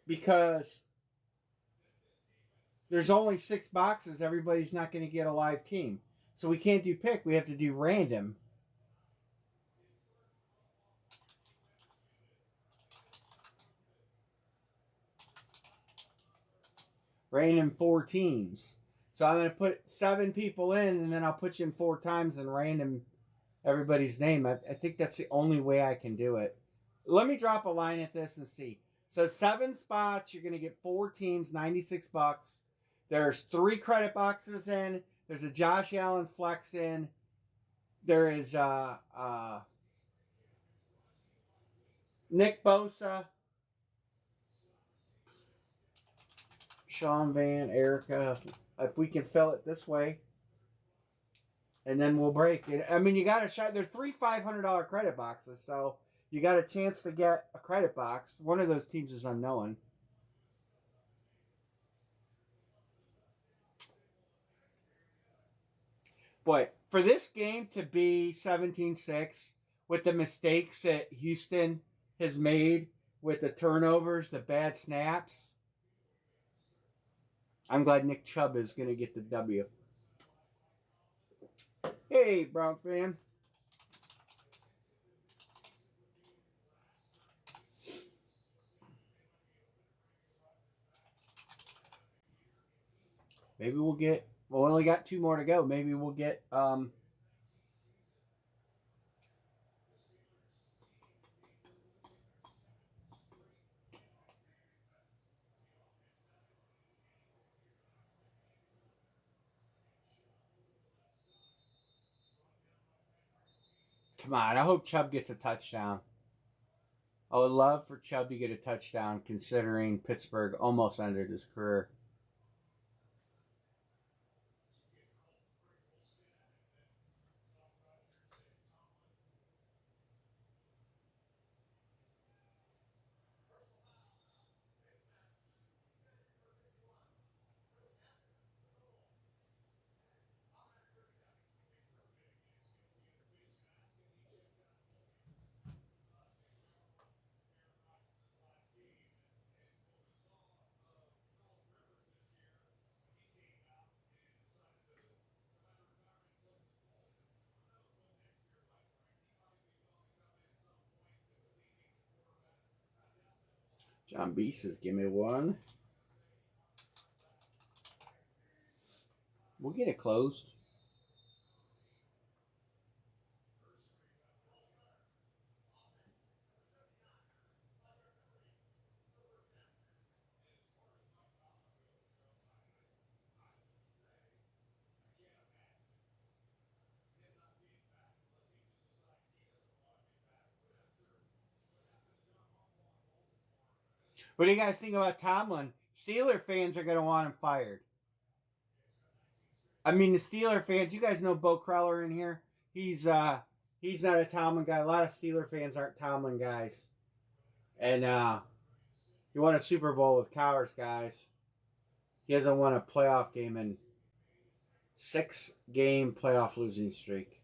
Because there's only 6 boxes. Everybody's not going to get a live team. So we can't do pick. We have to do random. Random 4 teams. So I'm going to put 7 people in, and then I'll put you in 4 times and random everybody's name. I think that's the only way I can do it. Let me drop a line at this and see. So 7 spots, you're going to get 4 teams, $96. There's 3 credit boxes in. There's a Josh Allen flex in. There is Nick Bosa, Sean Van, Erica. If we can fill it this way, and then we'll break it. I mean, you got a shot. There's 3 $500 credit boxes, so you got a chance to get a credit box. One of those teams is unknown. But for this game to be 17-6 with the mistakes that Houston has made with the turnovers, the bad snaps, I'm glad Nick Chubb is going to get the W. Hey, Bronx fan. Maybe we'll get... We only got 2 more to go. Maybe we'll get... Come on, I hope Chubb gets a touchdown. I would love for Chubb to get a touchdown considering Pittsburgh almost ended his career. John B says, give me one. We'll get it closed. What do you guys think about Tomlin? Steeler fans are going to want him fired. I mean, the Steeler fans, you guys know Bo Kreller in here. He's not a Tomlin guy. A lot of Steeler fans aren't Tomlin guys. And he won a Super Bowl with Cowers, guys. He hasn't won a playoff game in 6-game playoff losing streak.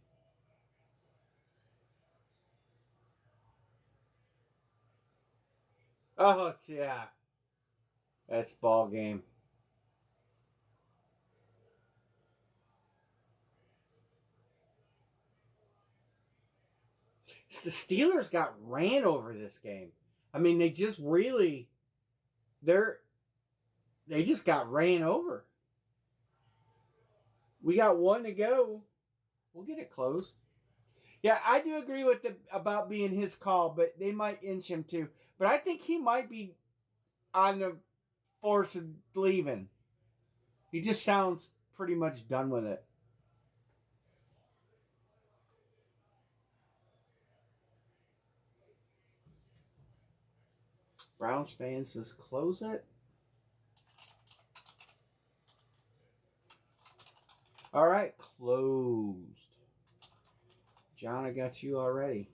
Oh, yeah. That's ball game. The Steelers got ran over this game. I mean, they just really they just got ran over. We got one to go. We'll get it closed. Yeah, I do agree with about being his call, but they might inch him too. But I think he might be on the force of leaving. He just sounds pretty much done with it. Browns fans, just close it. All right, closed. John, I got you already.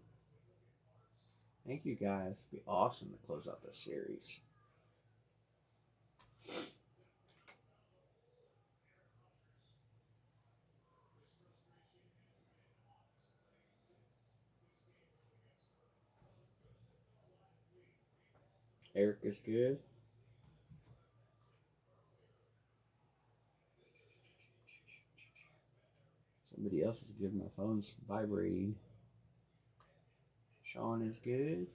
Thank you, guys. It'd be awesome to close out the series. Eric is good. Somebody else is good. My phone's vibrating. Sean is good.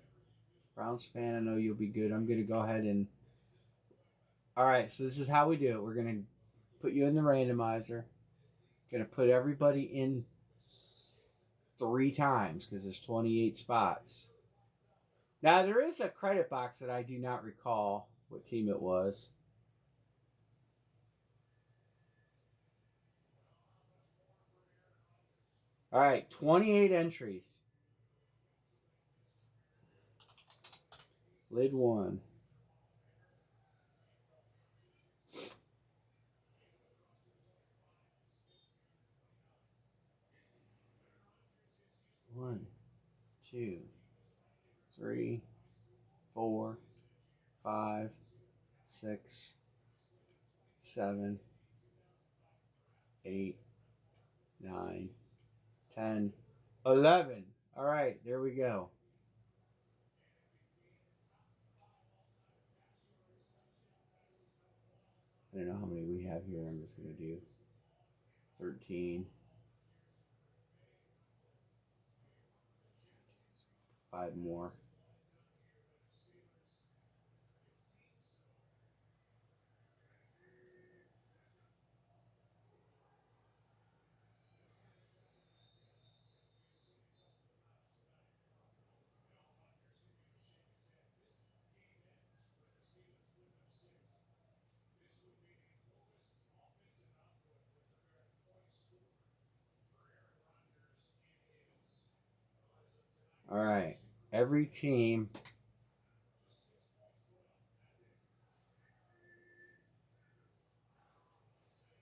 Browns fan, I know you'll be good. I'm going to go ahead and. All right, so this is how we do it. We're going to put you in the randomizer. Going to put everybody in 3 times because there's 28 spots. Now, there is a credit box that I do not recall what team it was. All right, 28 entries. Lid 1. One, 2, 3, 4, 5, 6, 7, 8, 9, 10, 11. All right, there we go. I don't know how many we have here. I'm just going to do 13. 5 more. All right. Every team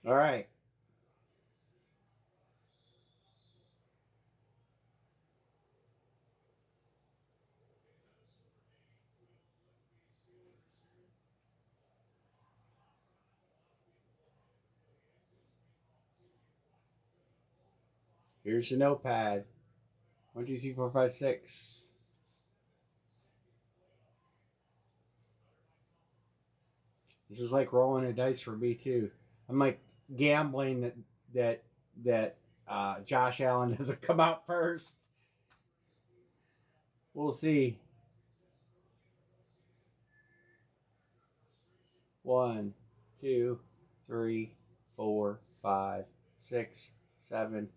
All right. Here's your notepad. 1, 2, 3, 4, 5, 6. This is like rolling a dice for me too. I'm like gambling that Josh Allen doesn't come out first. We'll see. 1, 2, 3, 4, 5, 6, 7,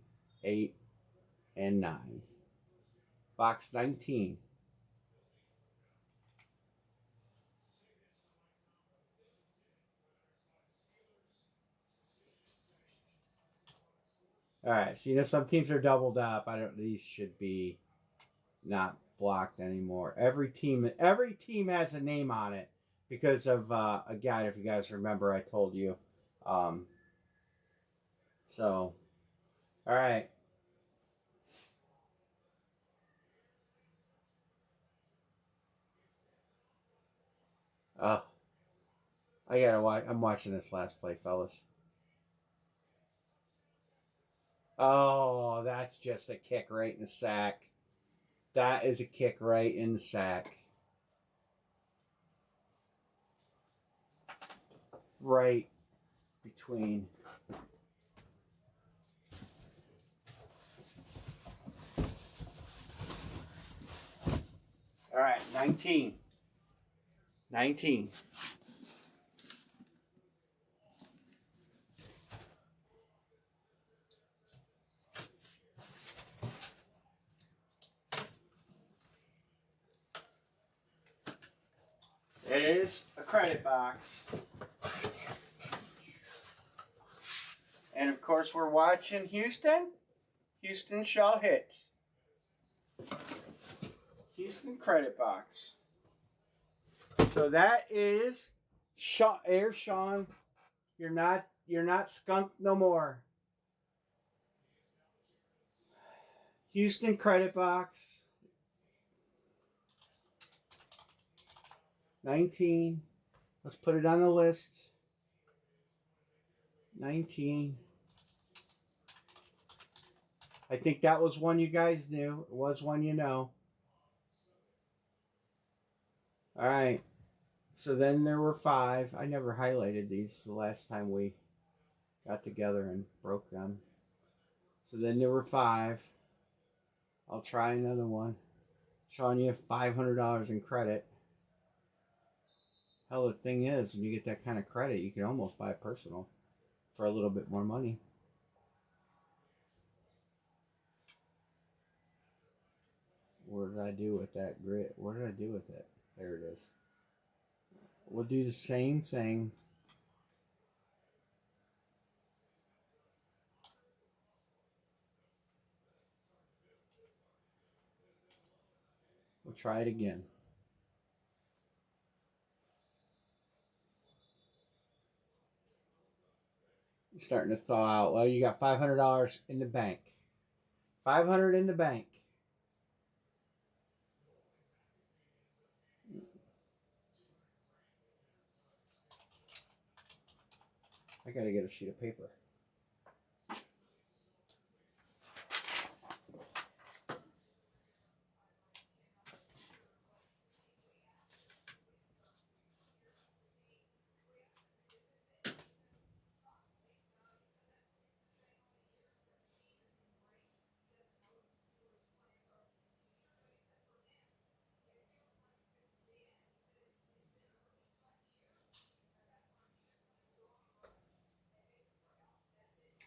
8, and 9. Box 19. All right. So some teams are doubled up. These should be not blocked anymore. Every team has a name on it because of again, if you guys remember, I told you. Um, so, all right. Oh, I gotta watch. I'm watching this last play, fellas. Oh, that's just a kick right in the sack. That is a kick right in the sack. Right between. All right, 19. 19. It is a credit box. And of course, we're watching Houston. Houston shall hit. Houston credit box. So that is Sean. You're not skunked no more. Houston credit box. 19. Let's put it on the list. 19. I think that was one you guys knew. It was one you know. All right. So then there were 5. I never highlighted these the last time we got together and broke them. So then there were 5. I'll try another one. Sean, you have $500 in credit. Hell, the thing is, when you get that kind of credit, you can almost buy a personal for a little bit more money. What did I do with that grit? What did I do with it? There it is. We'll do the same thing. We'll try it again. It's starting to thaw out. Well, you got $500 in the bank. 500 in the bank. I gotta get a sheet of paper.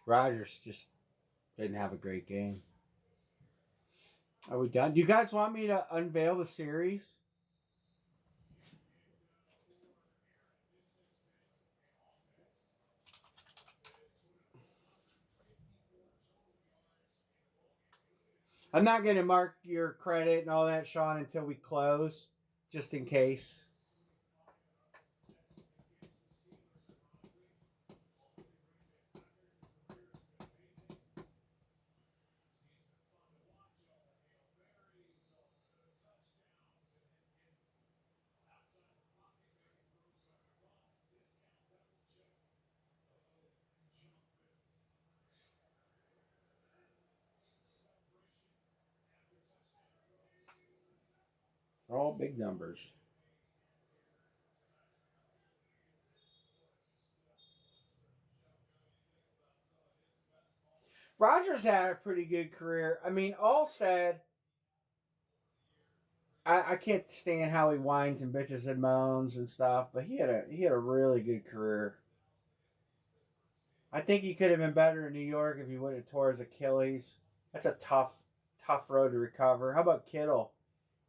Rodgers just didn't have a great game. Are we done? Do you guys want me to unveil the series? I'm not going to mark your credit and all that, Sean, until we close, just in case. All big numbers. Rogers had a pretty good career. I mean, all said, I can't stand how he whines and bitches and moans and stuff, but he had a really good career. I think he could have been better in New York if he wouldn't have tore his Achilles. That's a tough road to recover. How about Kittle?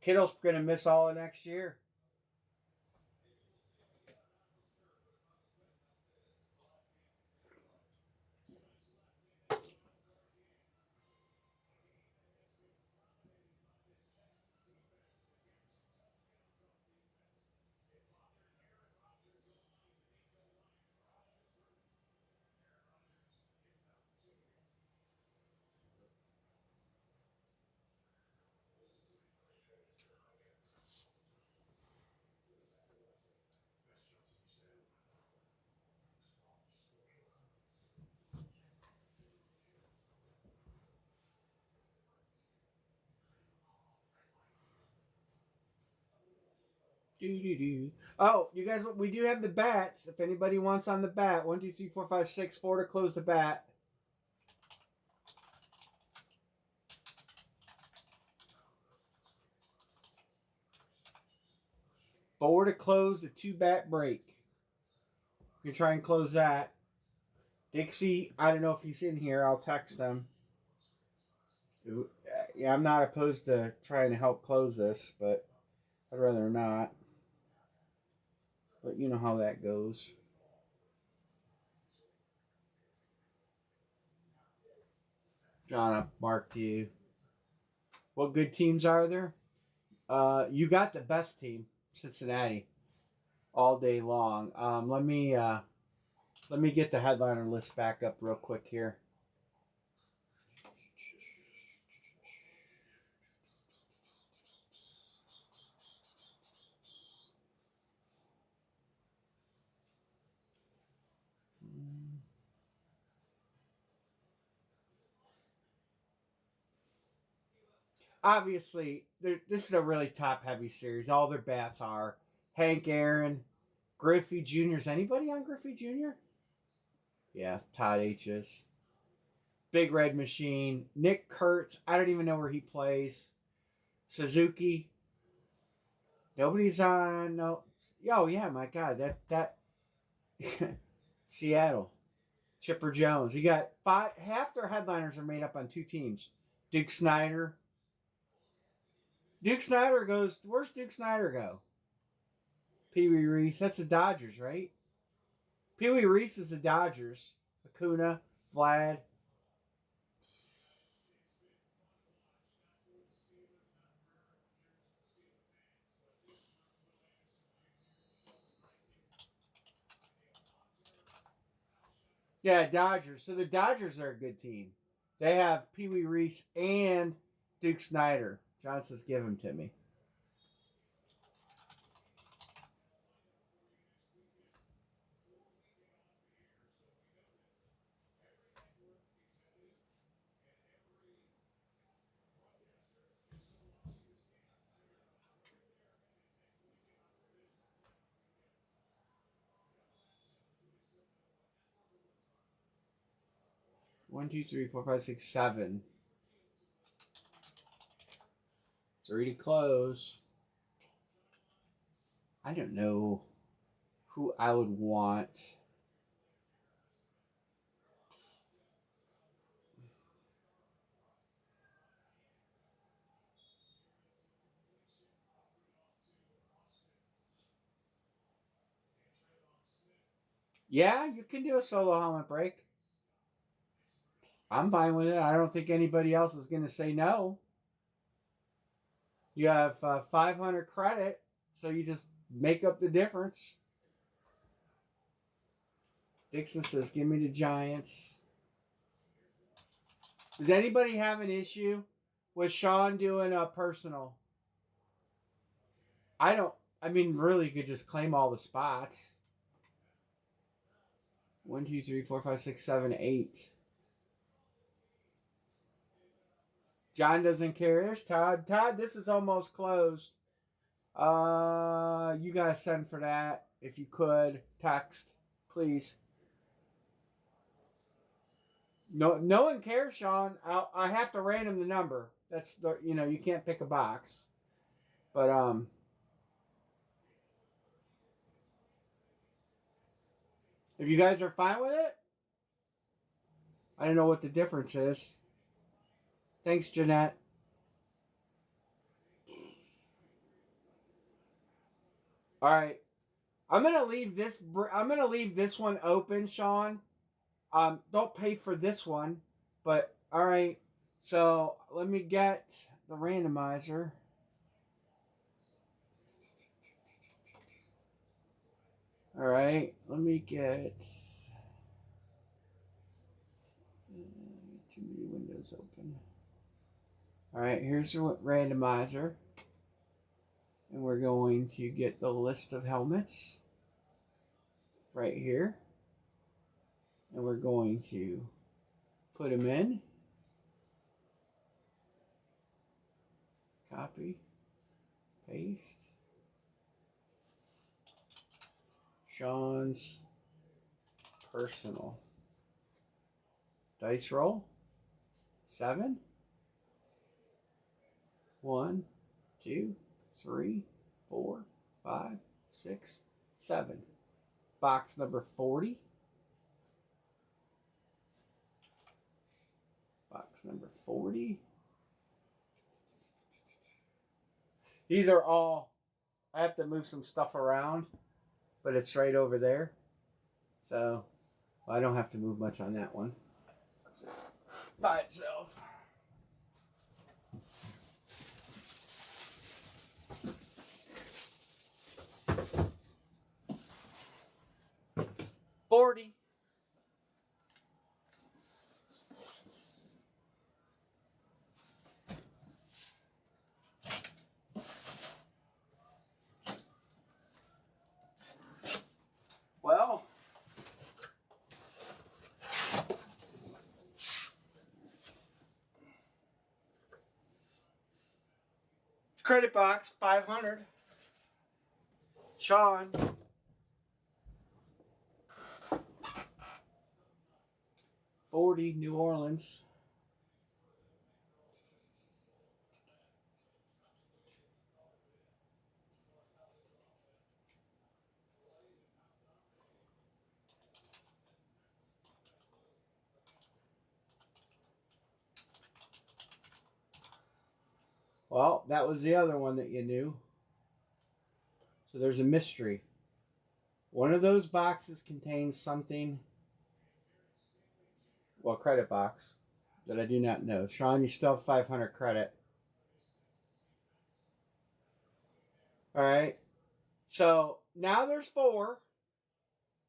Kittle's going to miss all of next year. Do. Oh, you guys, we do have the bats. If anybody wants on the bat, 1, 2, 3, 4, 5, 6, 4 to close the bat. 4 to close the 2-bat break. We can try and close that. Dixie, I don't know if he's in here. I'll text him. Yeah, I'm not opposed to trying to help close this, but I'd rather not. But you know how that goes. John, I marked you. What good teams are there? You got the best team, Cincinnati, all day long. Let me get the headliner list back up real quick here. Obviously, this is a really top heavy series. All their bats are Hank Aaron, Griffey Jr. Is anybody on Griffey Jr.? Yeah, Todd H's. Big Red Machine. Nick Kurtz. I don't even know where he plays. Suzuki. Nobody's on. No. Oh yeah, my God. That Seattle. Chipper Jones. You got five. Half their headliners are made up on two teams. Duke Snyder. Duke Snyder goes. Where's Duke Snyder go? Pee Wee Reese. That's the Dodgers, right? Pee Wee Reese is the Dodgers. Acuna, Vlad. Yeah, Dodgers. So the Dodgers are a good team. They have Pee Wee Reese and Duke Snyder. John says, give him to me. One, two, three, four, five, six, seven. 3 to close. I don't know who I would want. Yeah, you can do a solo helmet break. I'm fine with it. I don't think anybody else is going to say no. You have 500 credit, so you just make up the difference. Dixon says, give me the Giants. Does anybody have an issue with Sean doing a personal? I don't. I mean, really, you could just claim all the spots. 1, 2, 3, 4, 5, 6, 7, 8. John doesn't care. There's Todd. Todd, this is almost closed. You gotta send for that. If you could, text, please. No one cares, Sean. I have to random the number. That's the you can't pick a box. But if you guys are fine with it, I don't know what the difference is. Thanks, Jeanette. All right, I'm gonna leave this. I'm gonna leave this one open, Sean. Don't pay for this one, but all right. So let me get the randomizer. All right, let me get too many windows open. All right, here's the randomizer, and we're going to get the list of helmets right here, and we're going to put them in. Copy, paste. Sean's personal. Dice roll. 7. 1, 2, 3, 4, 5, 6, 7. Box number 40. Box number 40. These are all, I have to move some stuff around, but it's right over there. So I don't have to move much on that one. It's by itself. $40. Well, credit box 500. Sean. $40, New Orleans. Well, that was the other one that you knew. So there's a mystery. One of those boxes contains something, well, credit box, that I do not know. Sean, you still have 500 credit. All right. So now there's 4.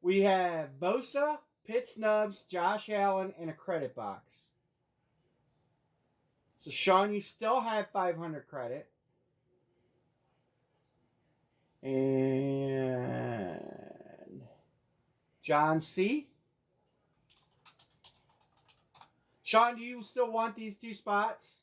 We have Bosa, Pitt Snubs, Josh Allen, and a credit box. So Sean, you still have 500 credit. And John C. Sean, do you still want these 2 spots?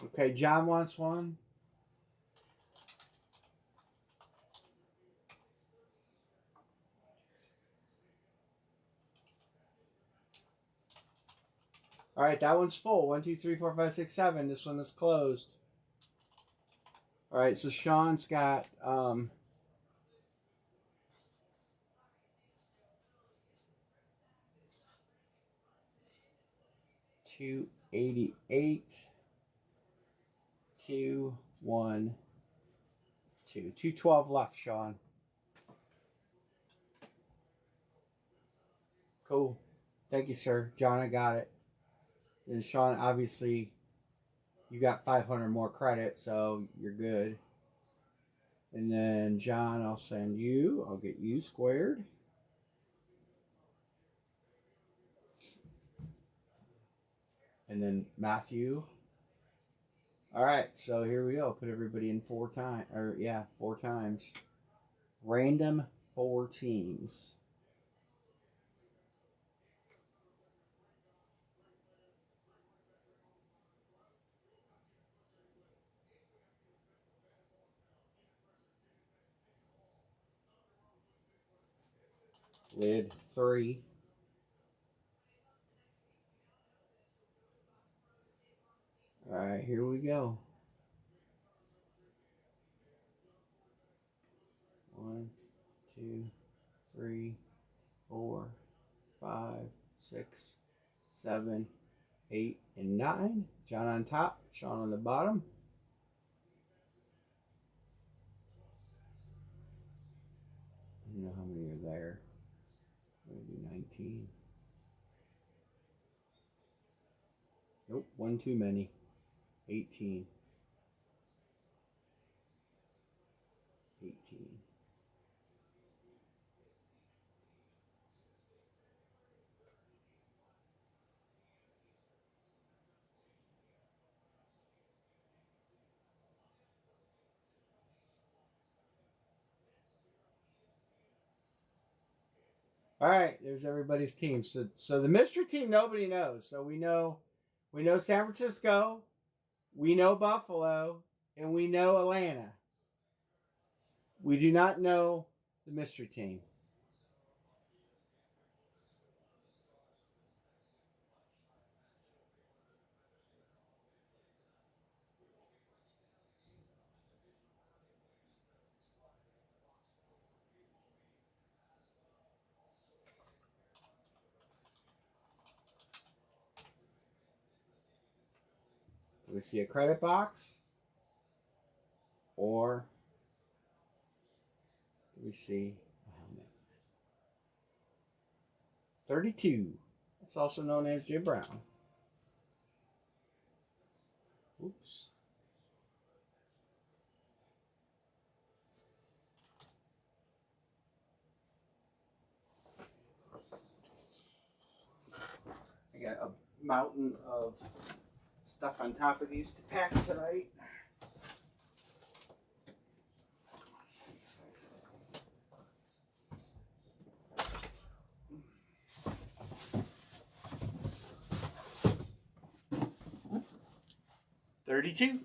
Okay, John wants one. All right, that one's full. 1, 2, 3, 4, 5, 6, 7. This one is closed. All right, so Sean's got 288, 2, 1, 2. 212 left, Sean. Cool. Thank you, sir. John, I got it. And Sean, obviously, you got 500 more credit, so you're good. And then John, I'll send you. I'll get you squared. And then Matthew, All right, so here we go. Put everybody in 4 times, or yeah, 4 times. Random 4 teams. Lid 3. All right, here we go. 1, 2, 3, 4, 5, 6, 7, 8, and 9. John on top, Sean on the bottom. I don't know how many are there. I'm going to do 19. Nope, one too many. 18. 18. All right, there's everybody's team. So the mystery team nobody knows. So we know San Francisco, we know Buffalo, and we know Atlanta. We do not know the mystery team. Do we see a credit box? Or do we see a helmet? 32. That's also known as Jim Brown. Oops. I got a mountain of stuff on top of these to pack tonight. 32.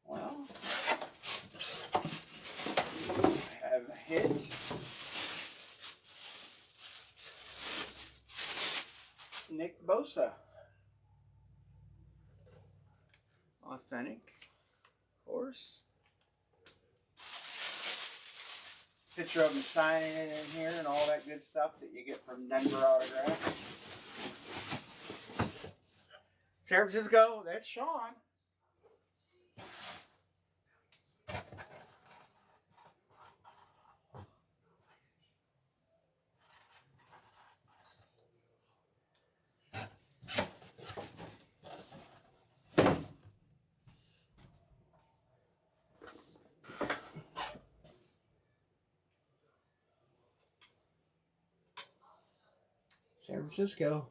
Well, have a hit. Nick Bosa. Authentic, of course. Picture of him signing it in here and all that good stuff that you get from Denver Autographs. San Francisco, that's Sean. San Francisco.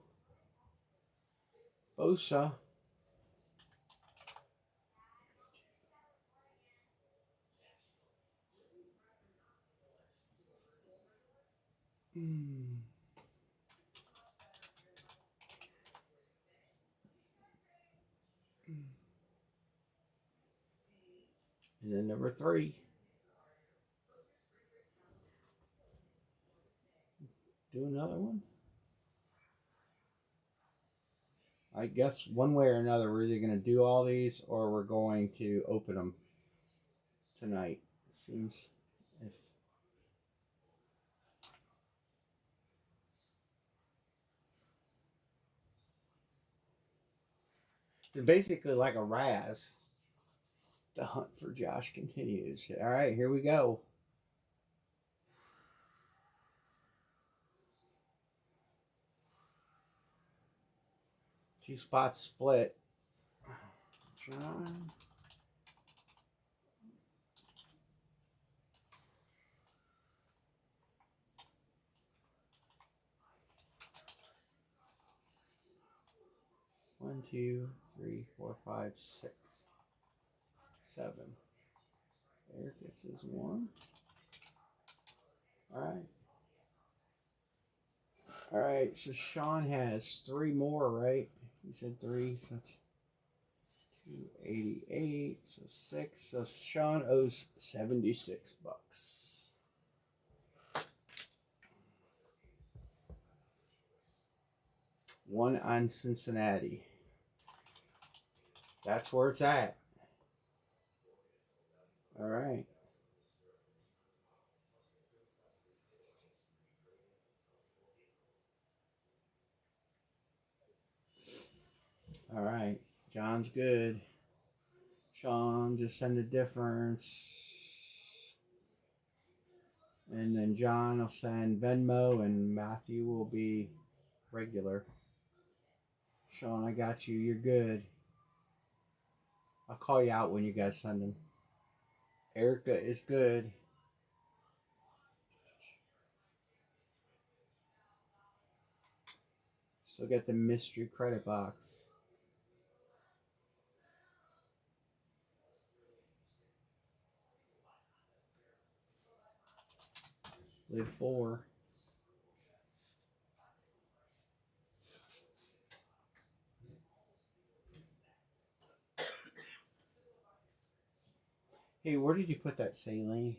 Bosa. And then number 3. Do another one. I guess one way or another, we're either going to do all these or we're going to open them tonight. It seems if it's basically like a Raz. The hunt for Josh continues. All right, here we go. Two spots split. John 1, 2, 3, 4, 5, 6, 7. Erica's is 1. Alright. Alright, so Sean has 3 more, right? You said 3, so that's 288, so 6. So Sean owes $76. One on Cincinnati. That's where it's at. Alright. Alright. John's good. Sean, just send the difference. And then John will send Venmo and Matthew will be regular. Sean, I got you. You're good. I'll call you out when you guys send them. Erica is good. Still got the mystery credit box. Live 4. Hey, where did you put that saline?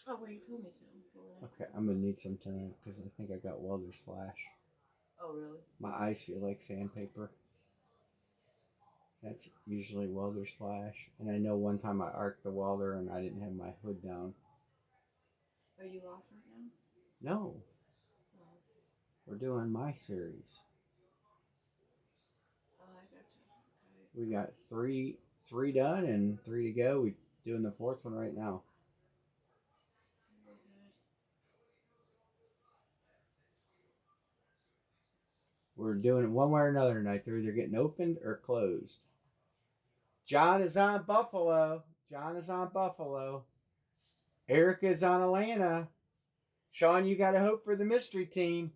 Oh, well, you told me to. Okay, I'm gonna need some tonight because I think I got welder's flash. Oh, really? My eyes feel like sandpaper. That's usually welder's flash. And I know one time I arced the welder and I didn't have my hood down. Are you off right now? No. Oh. We're doing my series. Oh, I got you. We got three done and 3 to go. We're doing the 4th one right now. Very good. We're doing it one way or another tonight. They're either getting opened or closed. John is on Buffalo. Erica is on Atlanta. Sean, you got to hope for the mystery team.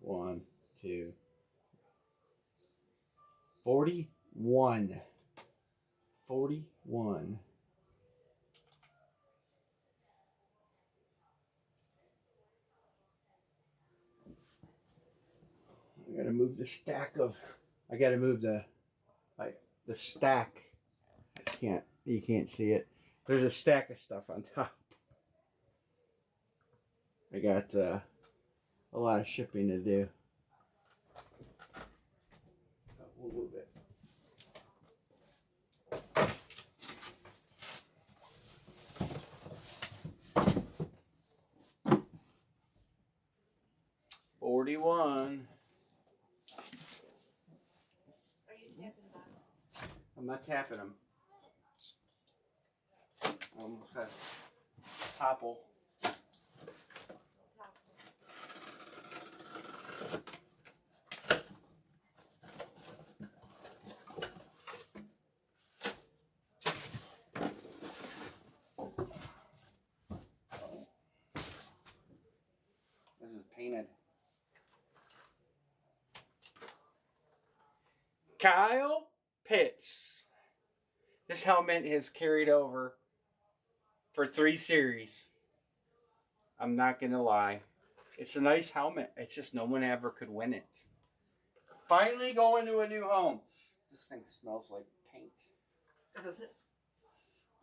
One, 2, 41. 41. I gotta move the stack of. I gotta move the stack. You can't see it. There's a stack of stuff on top. I got a lot of shipping to do. We'll move it. $41. Are you tapping boxes? I'm not tapping them. I almost have topple. This is painted. Kyle Pitts. This helmet has carried over for 3 series. I'm not going to lie. It's a nice helmet. It's just no one ever could win it. Finally going to a new home. This thing smells like paint. Does it?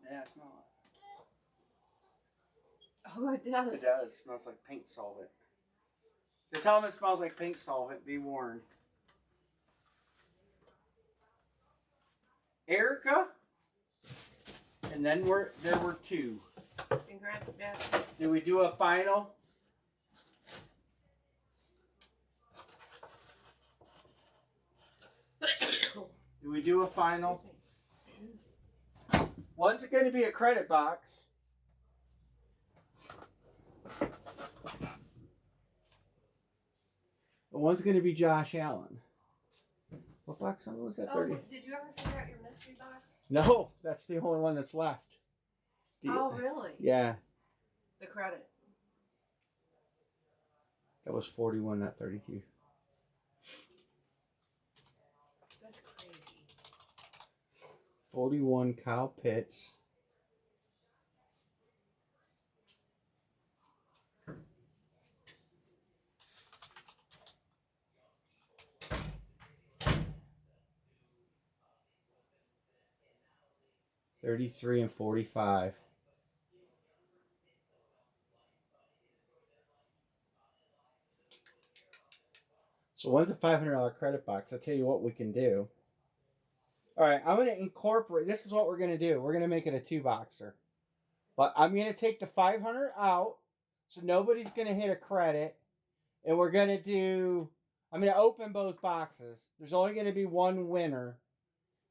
Yeah, I smell it. Oh, it does. It does. It smells like paint solvent. This helmet smells like paint solvent. Be warned. Erica. And then there were 2. Congrats, Beth. Did we do a final? Did we do a final? One's going to be a credit box. And one's going to be Josh Allen. What box number was that? 30? Did you ever figure out your mystery box? No, that's the only one that's left. Oh, really? Yeah. The credit. That was 41, not 32. That's crazy. 41, Kyle Pitts. $33 and $45. So one's a $500 credit box. I'll tell you what we can do. All right, I'm going to incorporate. This is what we're going to do. We're going to make it a 2-boxer. But I'm going to take the 500 out, so nobody's going to hit a credit. And we're going to do, I'm going to open both boxes. There's only going to be one winner.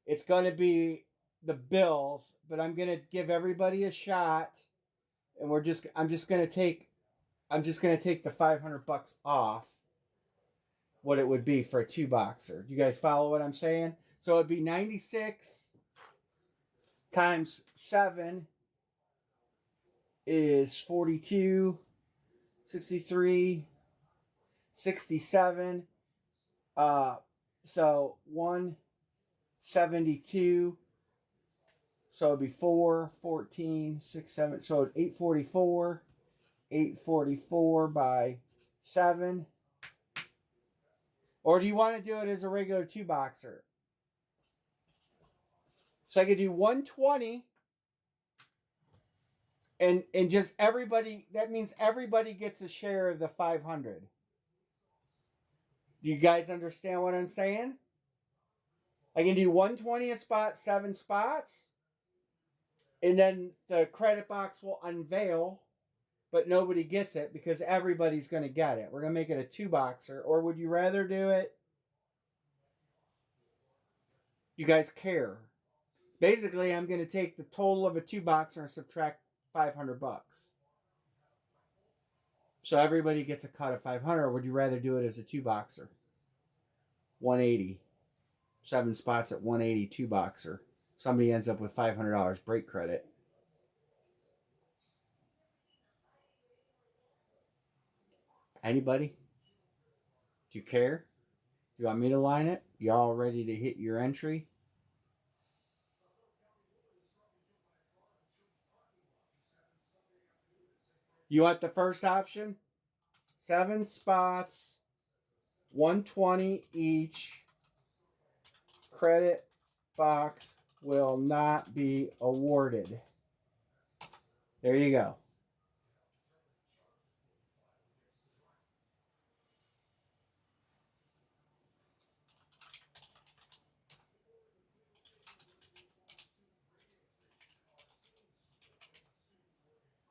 It's going to be the Bills, but I'm going to give everybody a shot. And I'm just going to take the $500 off what it would be for a 2-boxer. You guys follow what I'm saying? So it'd be 96 times 7 is 42, 63, 67. So 172. So it'd be 4, 14, 6, 7. So 844. 844 by 7. Or do you want to do it as a regular 2-boxer? So I could do 120. And just everybody, that means everybody gets a share of the 500. Do you guys understand what I'm saying? I can do 120 a spot, 7 spots. And then the credit box will unveil, but nobody gets it because everybody's going to get it. We're going to make it a 2-boxer. Or would you rather do it? You guys care. Basically, I'm going to take the total of a 2-boxer and subtract $500. So everybody gets a cut of 500. Or would you rather do it as a 2-boxer? 180. 7 spots at 180 2-boxer. Somebody ends up with $500 break credit. Anybody? Do you care? Do you want me to line it? Y'all ready to hit your entry? You want the first option? 7 spots, 120 each. Credit box will not be awarded. There you go.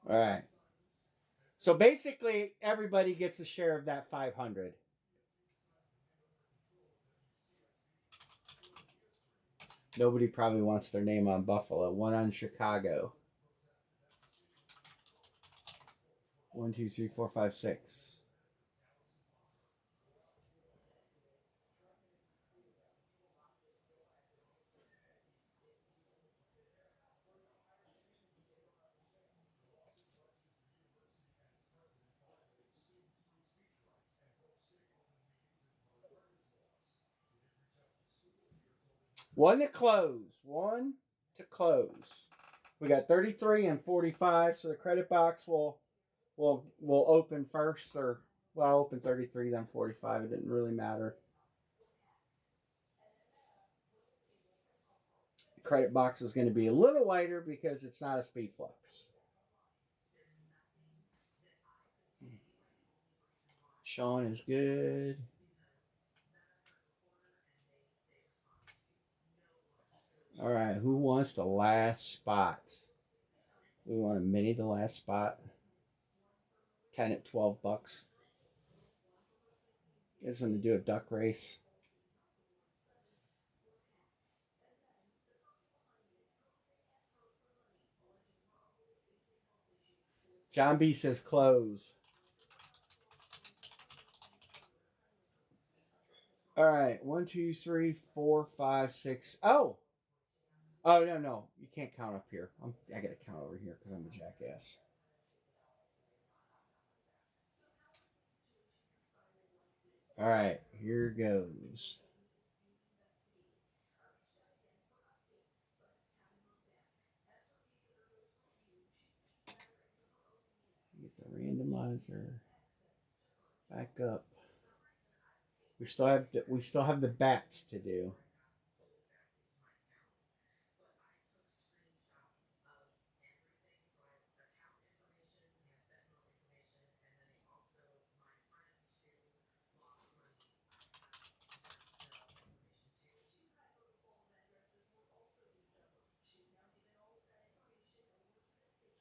All right. So basically, everybody gets a share of that 500. Nobody probably wants their name on Buffalo. One on Chicago. 1, 2, 3, 4, 5, 6. One to close. One to close. We got 33 and 45, so the credit box will open first, or well, I'll open 33 then 45. It didn't really matter. The credit box is going to be a little lighter because it's not a speed flux. Sean is good. All right, who wants the last spot? We want a mini the last spot. 10 at $12. You guys want to do a duck race? John B says close. All right. 1, 2, 3, 4, 5, 6. Oh. Oh, no. You can't count up here. I got to count over here because I'm a jackass. All right. Here goes. Get the randomizer back up. We still have the bats to do.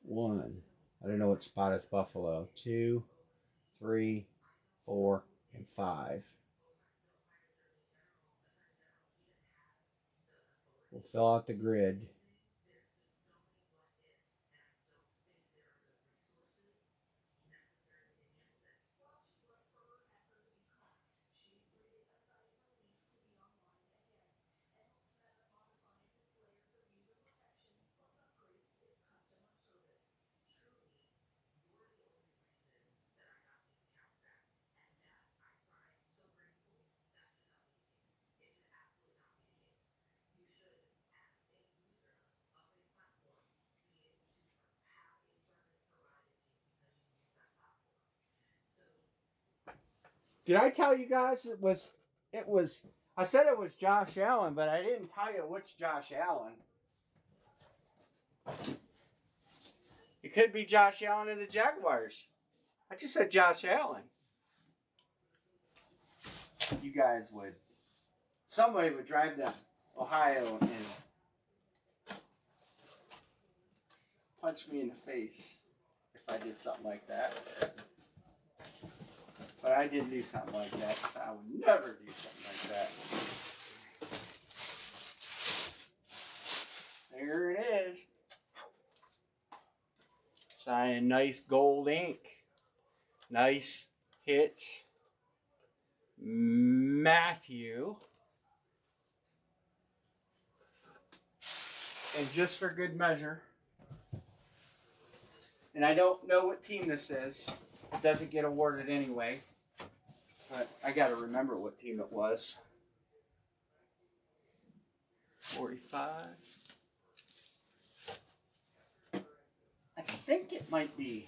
One. I don't know what spot is Buffalo. 2, 3, 4, and 5. We'll fill out the grid. Did I tell you guys it was I said it was Josh Allen, but I didn't tell you which Josh Allen. It could be Josh Allen of the Jaguars. I just said Josh Allen. You guys somebody would drive to Ohio and punch me in the face if I did something like that. But I didn't do something like that, so I would never do something like that. There it is. Sign in nice gold ink. Nice hit. Matthew. And just for good measure, and I don't know what team this is. It doesn't get awarded anyway. But I got to remember what team it was. 45. I think it might be.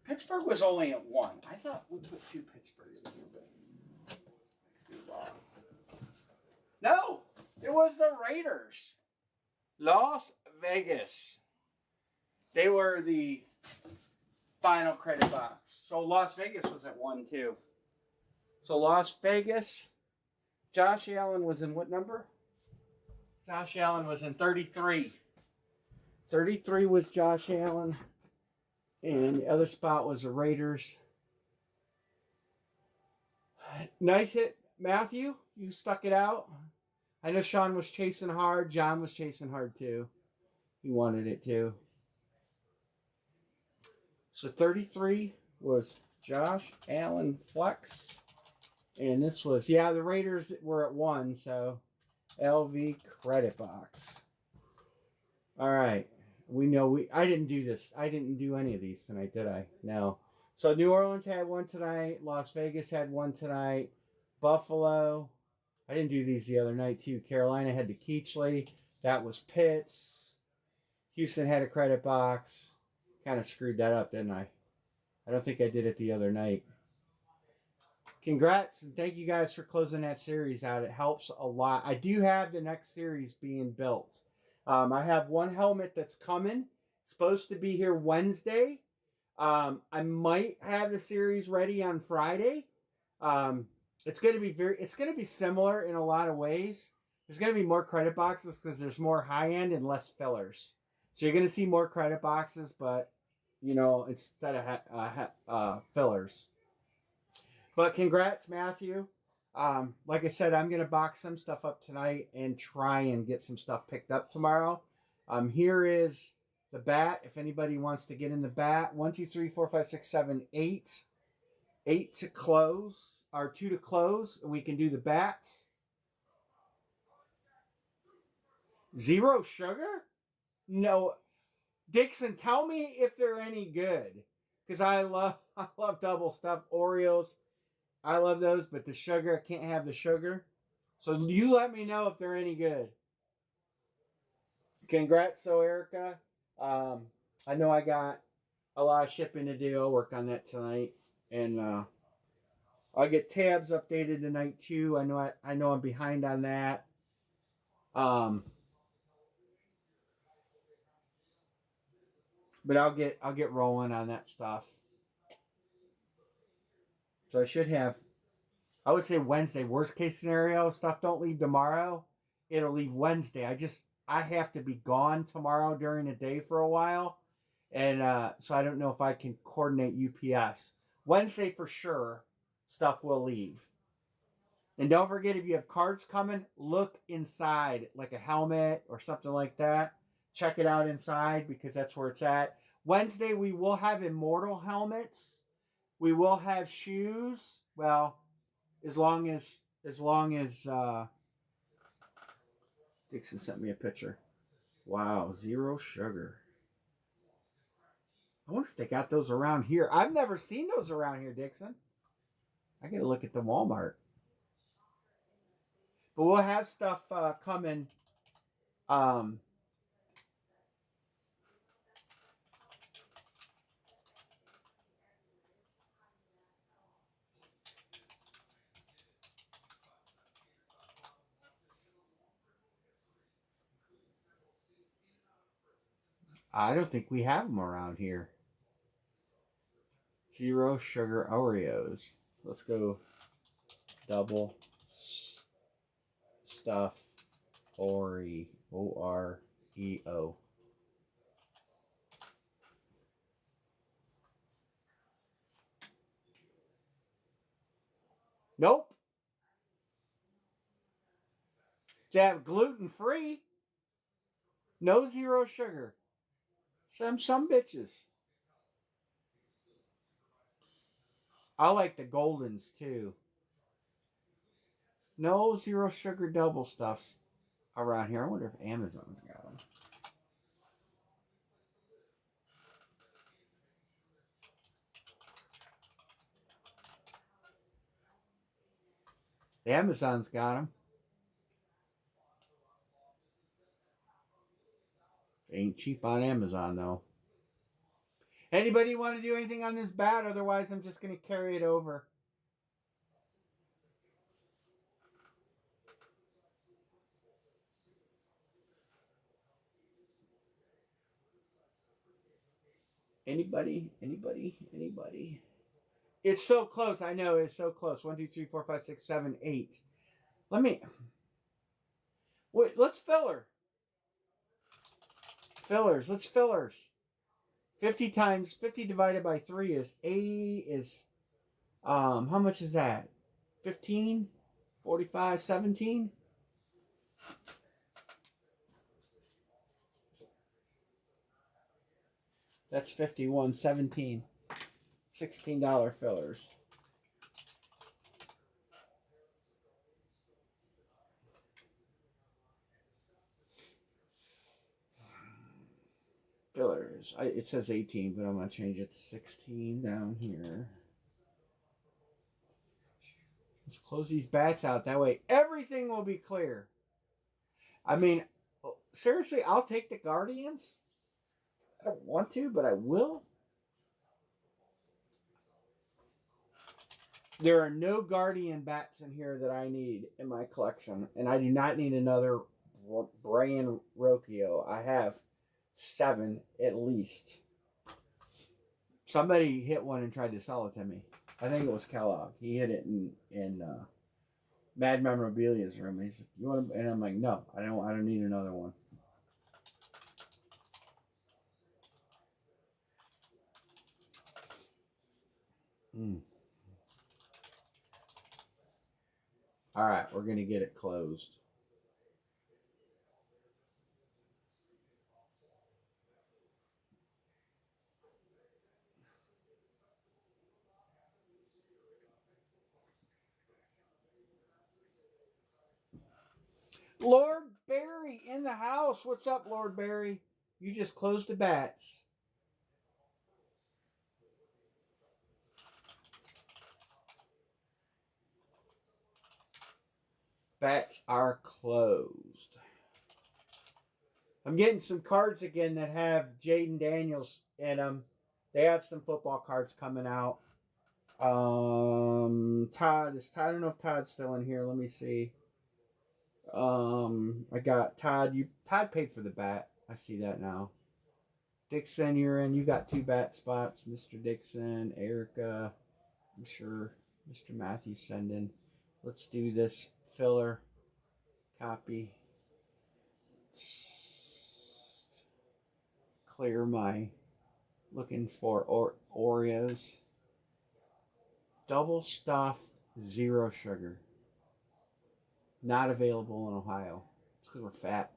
Pittsburgh was only at 1. I thought we put 2 Pittsburgh in here, but too long. No, it was the Raiders. Las Vegas. They were the final credit box. So Las Vegas was at 1 too. So Las Vegas, Josh Allen was in what number? Josh Allen was in 33. 33 was Josh Allen. And the other spot was the Raiders. Nice hit, Matthew. You stuck it out. I know Sean was chasing hard. John was chasing hard too. He wanted it too. So 33 was Josh Allen flex. And this was, the Raiders were at 1, so LV credit box. All right. We know I didn't do this. I didn't do any of these tonight, did I? No. So New Orleans had 1 tonight. Las Vegas had 1 tonight. Buffalo. I didn't do these the other night too. Carolina had the Keechley. That was Pitts. Houston had a credit box. Kind of screwed that up, didn't I? I don't think I did it the other night. Congrats, and thank you guys for closing that series out. It helps a lot. I do have the next series being built. I have 1 helmet that's coming. It's supposed to be here Wednesday. I might have the series ready on Friday. It's going to be similar in a lot of ways. There's going to be more credit boxes because there's more high end and less fillers. So you're going to see more credit boxes, but instead of fillers. But congrats, Matthew. Like I said, I'm going to box some stuff up tonight and try and get some stuff picked up tomorrow. Here is The bat, if anybody wants to get in the bat, 1, 2, 3, 4, 5, 6, 7, 8. 8 to close, or 2 to close, and we can do the bats. Zero sugar? No. Dixon, tell me if they're any good. Because I love double stuffed Oreos. I love those, but the sugar, I can't have the sugar. So you let me know if they're any good. Congrats, so Erica. I know I got a lot of shipping to do. I'll work on that tonight. And I'll get tabs updated tonight too. I know I'm behind on that. But I'll get rolling on that stuff. So I should have, I would say Wednesday. Worst case scenario, stuff don't leave tomorrow. It'll leave Wednesday. I have to be gone tomorrow during the day for a while. And so I don't know if I can coordinate UPS. Wednesday for sure, stuff will leave. And don't forget, if you have cards coming, look inside, like a helmet or something like that. Check it out inside because that's where it's at. Wednesday, we will have Immortal helmets. We will have shoes. Well, as long as Dixon sent me a picture. Wow, zero sugar. I wonder if they got those around here. I've never seen those around here, Dixon. I gotta look at the Walmart. But we'll have stuff coming. I don't think we have them around here. Zero sugar Oreos. Let's go double stuff Oreo. O-R-E-O. Nope. They have gluten-free. No zero sugar. Some bitches. I like the Goldens too. No zero sugar double stuffs around here. I wonder if Amazon's got them. Amazon's got them. Ain't cheap on Amazon though. Anybody want to do anything on this bat? Otherwise, I'm just going to carry it over. Anybody? It's so close. I know it's so close. 1, 2, 3, 4, 5, 6, 7, 8. Wait. Let's filler. Fillers. Let's fillers. 50 divided by 3 is how much is that? 15, 45, 17. That's 51, 17. $16 fillers. Fillers. It says 18, but I'm going to change it to 16 down here. Let's close these bats out. That way everything will be clear. I mean, seriously, I'll take the Guardians. I don't want to, but I will. There are no Guardian bats in here that I need in my collection. And I do not need another Brian Rocchio. I have 7 at least. Somebody hit one and tried to sell it to me. I think it was Kellogg. He hit it in Mad Memorabilia's room. He said, "You want to?" And I'm like, "No, I don't need another one." All right, we're gonna get it closed. Lord Barry in the house. What's up, Lord Barry? You just closed the bats. Bats are closed. I'm getting some cards again that have Jaden Daniels in them. They have some football cards coming out. Todd is. I don't know if Todd's still in here. Let me see. I got Todd. Todd paid for the bat. I see that now. Dixon, you're in. You got 2 bat spots, Mr. Dixon, Erica. I'm sure Mr. Matthews sending. Let's do this filler copy. Clear my looking for Oreos. Double stuffed, 0 sugar. Not available in Ohio. It's because we're fat.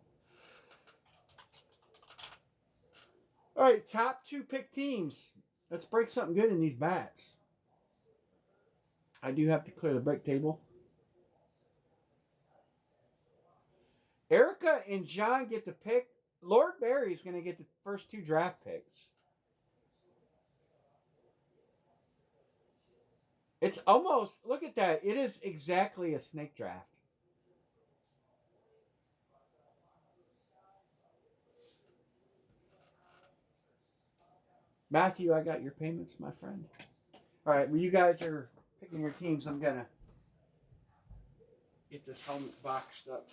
All right, top 2 pick teams. Let's break something good in these bats. I do have to clear the break table. Erica and John get to pick. Lord Barry's going to get the first 2 draft picks. It's almost, look at that. It is exactly a snake draft. Matthew, I got your payments, my friend. All right, well, you guys are picking your teams. I'm going to get this helmet boxed up.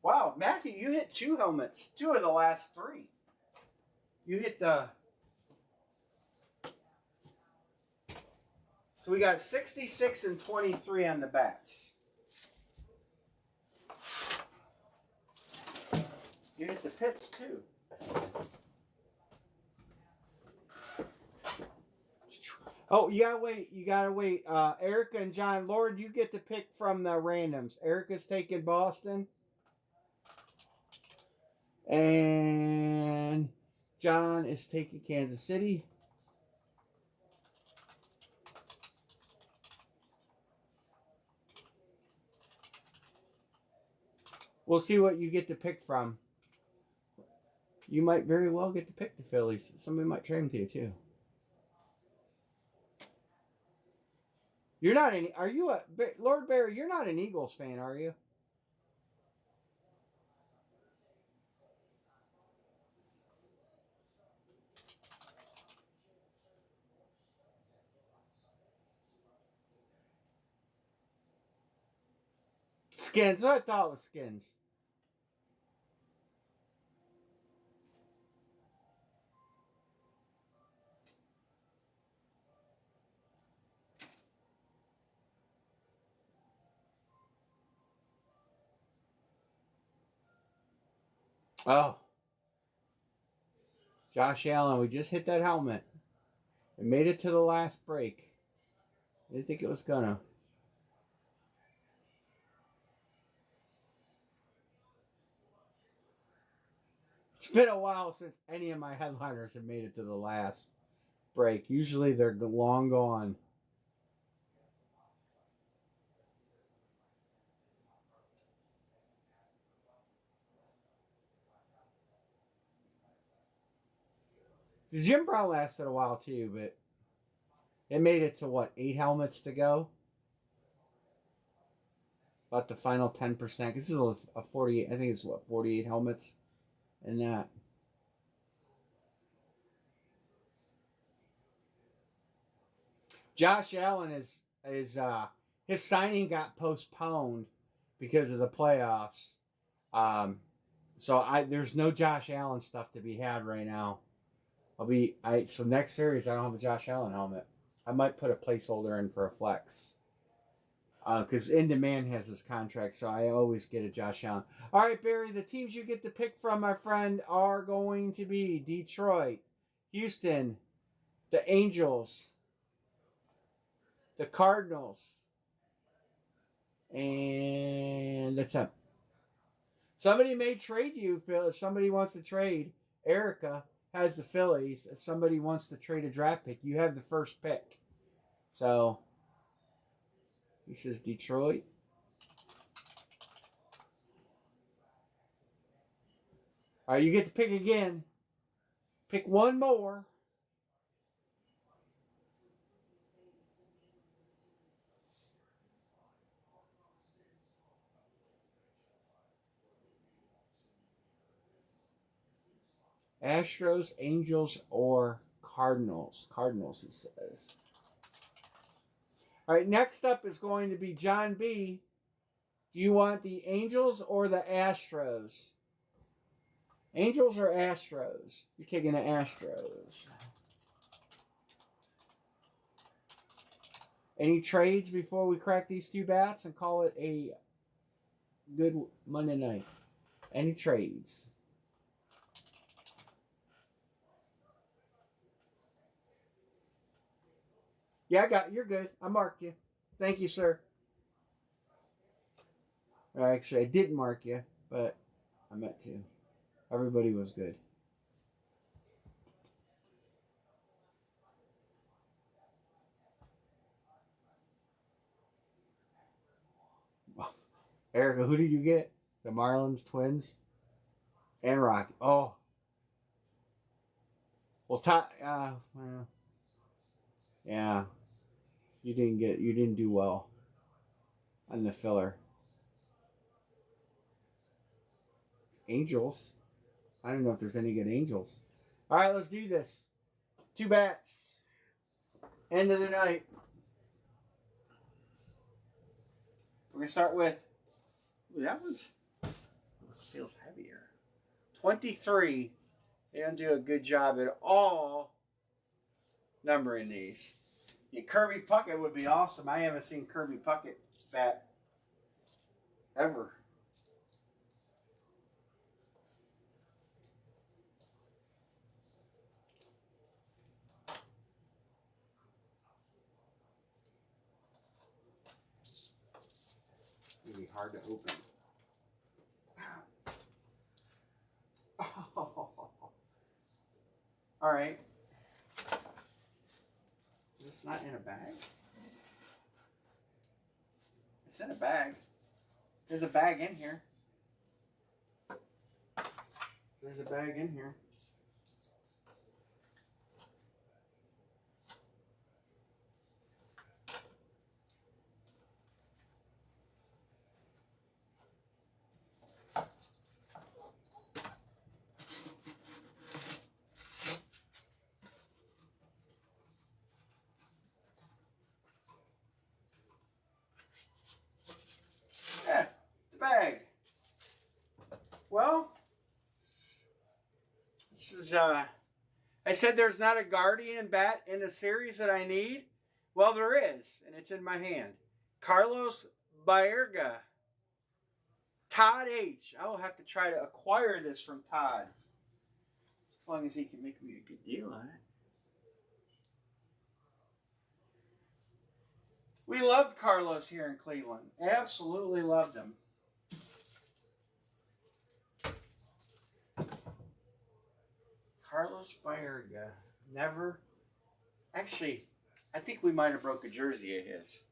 Wow, Matthew, you hit 2 helmets. 2 of the last 3. You hit the... So we got 66 and 23 on the bats. You hit the pits too. Oh, you gotta wait. Erica and John, Lord, you get to pick from the randoms. Erica's taking Boston. And John is taking Kansas City. We'll see what you get to pick from. You might very well get to pick the Phillies. Somebody might trade them to you too. You're not any. Are you a Lord Barry? You're not an Eagles fan, are you? Skins. What I thought it was Skins. Oh. Josh Allen, we just hit that helmet. It made it to the last break. I didn't think it was gonna. It's been a while since any of my headliners have made it to the last break. Usually they're long gone. The Jim Brown lasted a while too, but it made it to what, 8 helmets to go? About the final 10%. This is a 48, I think it's what, 48 helmets in that. Josh Allen is his signing got postponed because of the playoffs. So there's no Josh Allen stuff to be had right now. So next series I don't have a Josh Allen helmet. I might put a placeholder in for a flex. Because In Demand has his contract, so I always get a Josh Allen. All right, Barry, the teams you get to pick from, my friend, are going to be Detroit, Houston, the Angels, the Cardinals, and that's up. Somebody may trade you, Phil. If somebody wants to trade, Erica has the Phillies. If somebody wants to trade a draft pick, you have the first pick. So, he says Detroit. All right, you get to pick again. Pick one more. Astros, Angels, or Cardinals. Cardinals, he says. All right, next up is going to be John B. Do you want the Angels or the Astros? Angels or Astros? You're taking the Astros. Any trades before we crack these two bats and call it a good Monday night? Any trades? Yeah, you're good. I marked you. Thank you, sir. Actually, I didn't mark you, but I meant to. Everybody was good. Erica, who did you get? The Marlins, Twins, and Rocky. Oh, well, well, yeah, you didn't do well on the filler. Angels. I don't know if there's any good Angels. All right, let's do this. Two bats. End of the night. We're gonna start with. Ooh, that one's feels heavier. 23. They don't do a good job at all numbering these. Yeah, Kirby Puckett would be awesome. I haven't seen Kirby Puckett bat ever. It'd be hard to open. Oh. All right. Is this not in a bag? It's in a bag. There's a bag in here. There's a bag in here. Yeah, the bag. Well, this is I said there's not a Guardian bat in the series that I need. Well, there is, and it's in my hand. Carlos Baerga. Todd H. I will have to try to acquire this from Todd. As long as he can make me a good deal on it. We loved Carlos here in Cleveland. Absolutely loved him. Carlos Baerga. Never. Actually, I think we might have broke a jersey of his.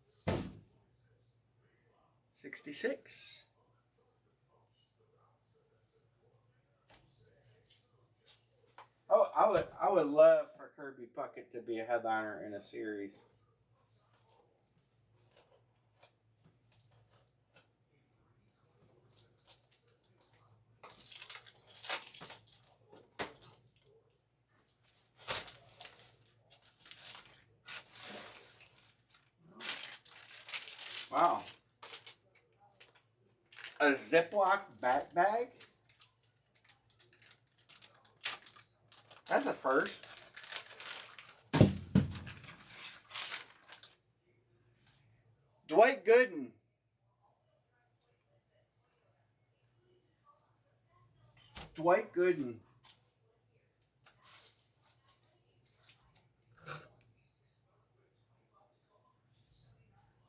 66. Oh, I would love for Kirby Puckett to be a headliner in a series. Wow. A Ziploc bat bag? That's a first. Dwight Gooden. Dwight Gooden.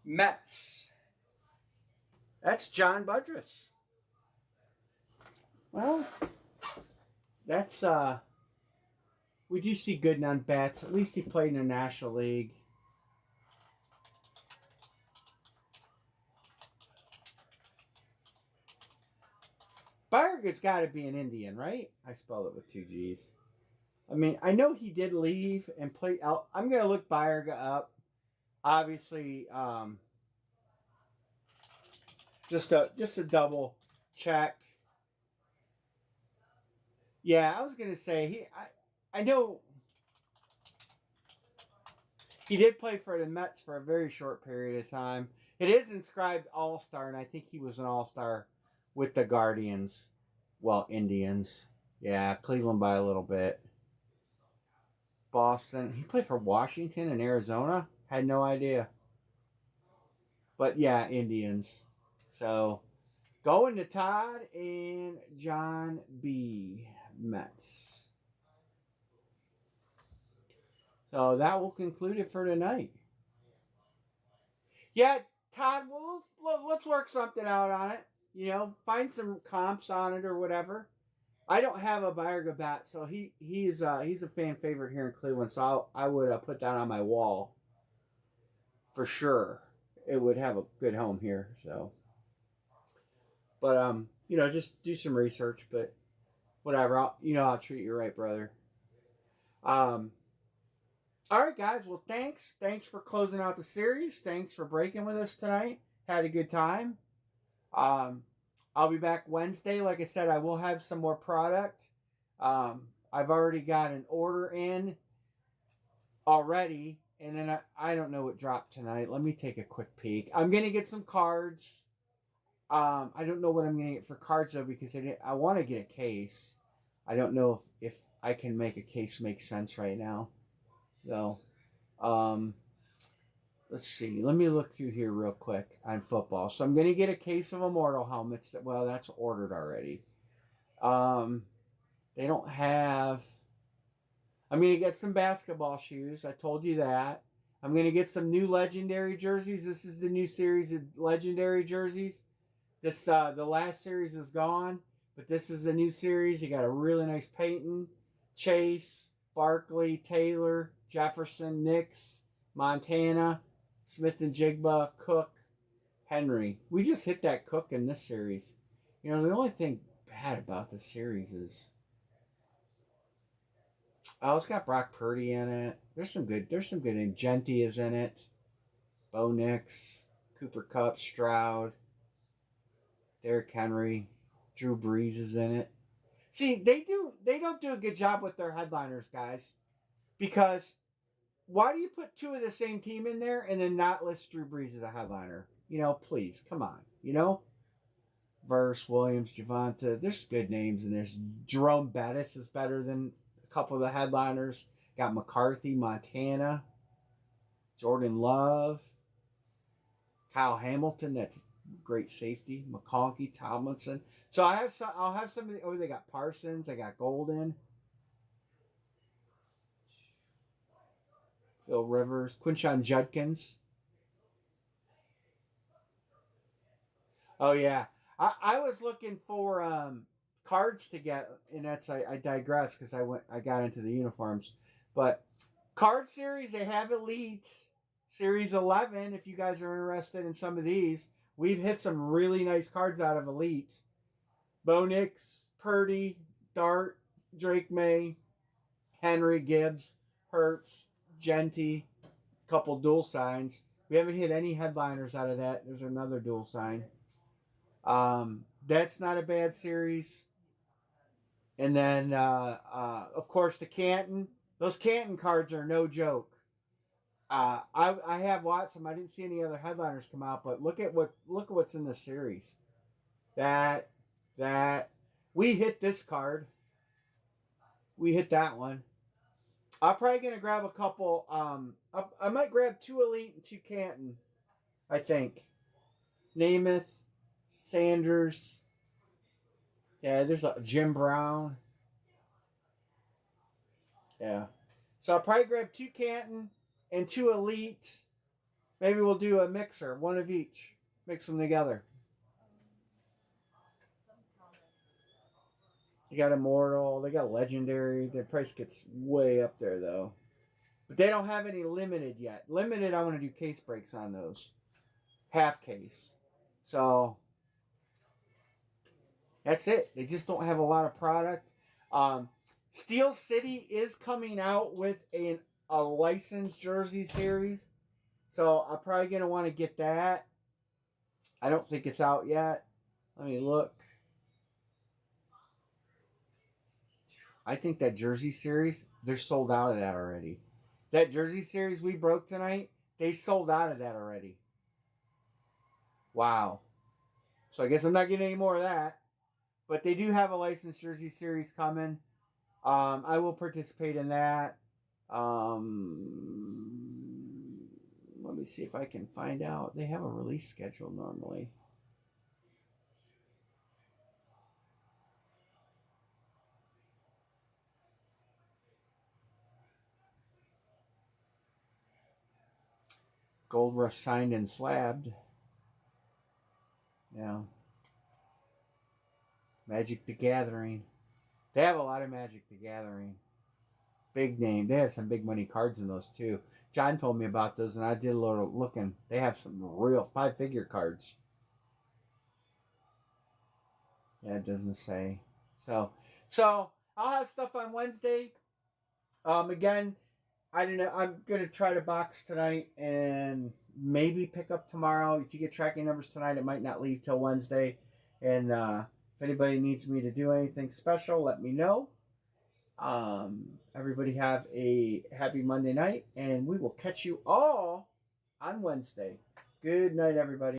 Mets. That's John Budrus. Well, that's we do see Gooden on bats. At least he played in the National League. Barga's got to be an Indian, right? I spelled it with two G's. I mean, I know he did leave and play out. I'm going to look Bayerga up. Obviously, just a double check. Yeah, I was going to say I know he did play for the Mets for a very short period of time. It is inscribed All-Star, and I think he was an All-Star with the Guardians. Well, Indians. Yeah, Cleveland by a little bit. Boston. He played for Washington and Arizona. Had no idea. But yeah, Indians. So going to Todd and John B. Mets. So that will conclude it for tonight. Yeah, Todd, well, let's work something out on it. You know, find some comps on it or whatever. I don't have a Bayerga bat, so he's a fan favorite here in Cleveland. So I would put that on my wall for sure. It would have a good home here. So, but you know, just do some research. But whatever, I'll treat you right, brother. All right, guys. Well, thanks for closing out the series. Thanks for breaking with us tonight. Had a good time. I'll be back Wednesday. Like I said, I will have some more product. I've already got an order in already, and then I don't know what dropped tonight. Let me take a quick peek. I'm gonna get some cards. I don't know what I'm gonna get for cards though, because I want to get a case. I don't know if I can make a case make sense right now, though. Let's see. Let me look through here real quick on football. So I'm going to get a case of Immortal helmets. Well, that's ordered already. They don't have... I'm going to get some basketball shoes. I told you that. I'm going to get some new Legendary jerseys. This is the new series of Legendary jerseys. This the last series is gone, but this is a new series. You got a really nice Peyton, Chase, Barkley, Taylor, Jefferson, Nix, Montana, Smith and Jigba, Cook, Henry. We just hit that Cook in this series. You know, the only thing bad about this series is, it's got Brock Purdy in it. There's some good in. Genty is in it. Bo Nix, Cooper Kupp, Stroud, Derrick Henry, Drew Brees is in it. See, they don't do a good job with their headliners, guys, because why do you put two of the same team in there and then not list Drew Brees as a headliner? You know, please, come on. You know? Verse, Williams, Javonta. There's good names in there. Jerome Bettis is better than a couple of the headliners. Got McCarthy, Montana. Jordan Love. Kyle Hamilton, that's great safety. McConkey, Tomlinson. So I'll have some of the... Oh, they got Parsons. I got Golden. Phil Rivers, Quinshon Judkins. Oh yeah, I was looking for cards to get, and I digress because I got into the uniforms, but card series they have Elite Series 11. If you guys are interested in some of these, we've hit some really nice cards out of Elite. Bo Nix, Purdy, Dart, Drake May, Henry, Gibbs, Hurts, Genty, couple dual signs. We haven't hit any headliners out of that. There's another dual sign. That's not a bad series. And then, of course, the Canton. Those Canton cards are no joke. I have watched them. I didn't see any other headliners come out, but look at what's in this series. That we hit this card. We hit that one. I'm probably gonna grab a couple. I might grab 2 Elite and 2 Canton. I think. Namath, Sanders. Yeah, there's a Jim Brown. Yeah. So I'll probably grab 2 Canton and 2 Elite. Maybe we'll do a mixer, one of each. Mix them together. You got Immortal, they got Legendary. Their price gets way up there though. But they don't have any limited yet. Limited, I want to do case breaks on those. Half case. So that's it. They just don't have a lot of product. Steel City is coming out with a licensed jersey series. So I'm probably going to want to get that. I don't think it's out yet. Let me look. I think that jersey series, they're sold out of that already. That jersey series we broke tonight, they sold out of that already. Wow. So I guess I'm not getting any more of that. But they do have a licensed jersey series coming. I will participate in that. Let me see if I can find out. They have a release schedule normally. Gold Rush signed and slabbed. Yeah. Magic the Gathering. They have a lot of Magic the Gathering. Big name. They have some big money cards in those too. John told me about those and I did a little looking. They have some real 5-figure cards. Yeah, it doesn't say. So I'll have stuff on Wednesday. Again, I don't know. I'm gonna try to box tonight and maybe pick up tomorrow. If you get tracking numbers tonight, it might not leave till Wednesday. And if anybody needs me to do anything special, let me know. Everybody have a happy Monday night, and we will catch you all on Wednesday. Good night, everybody.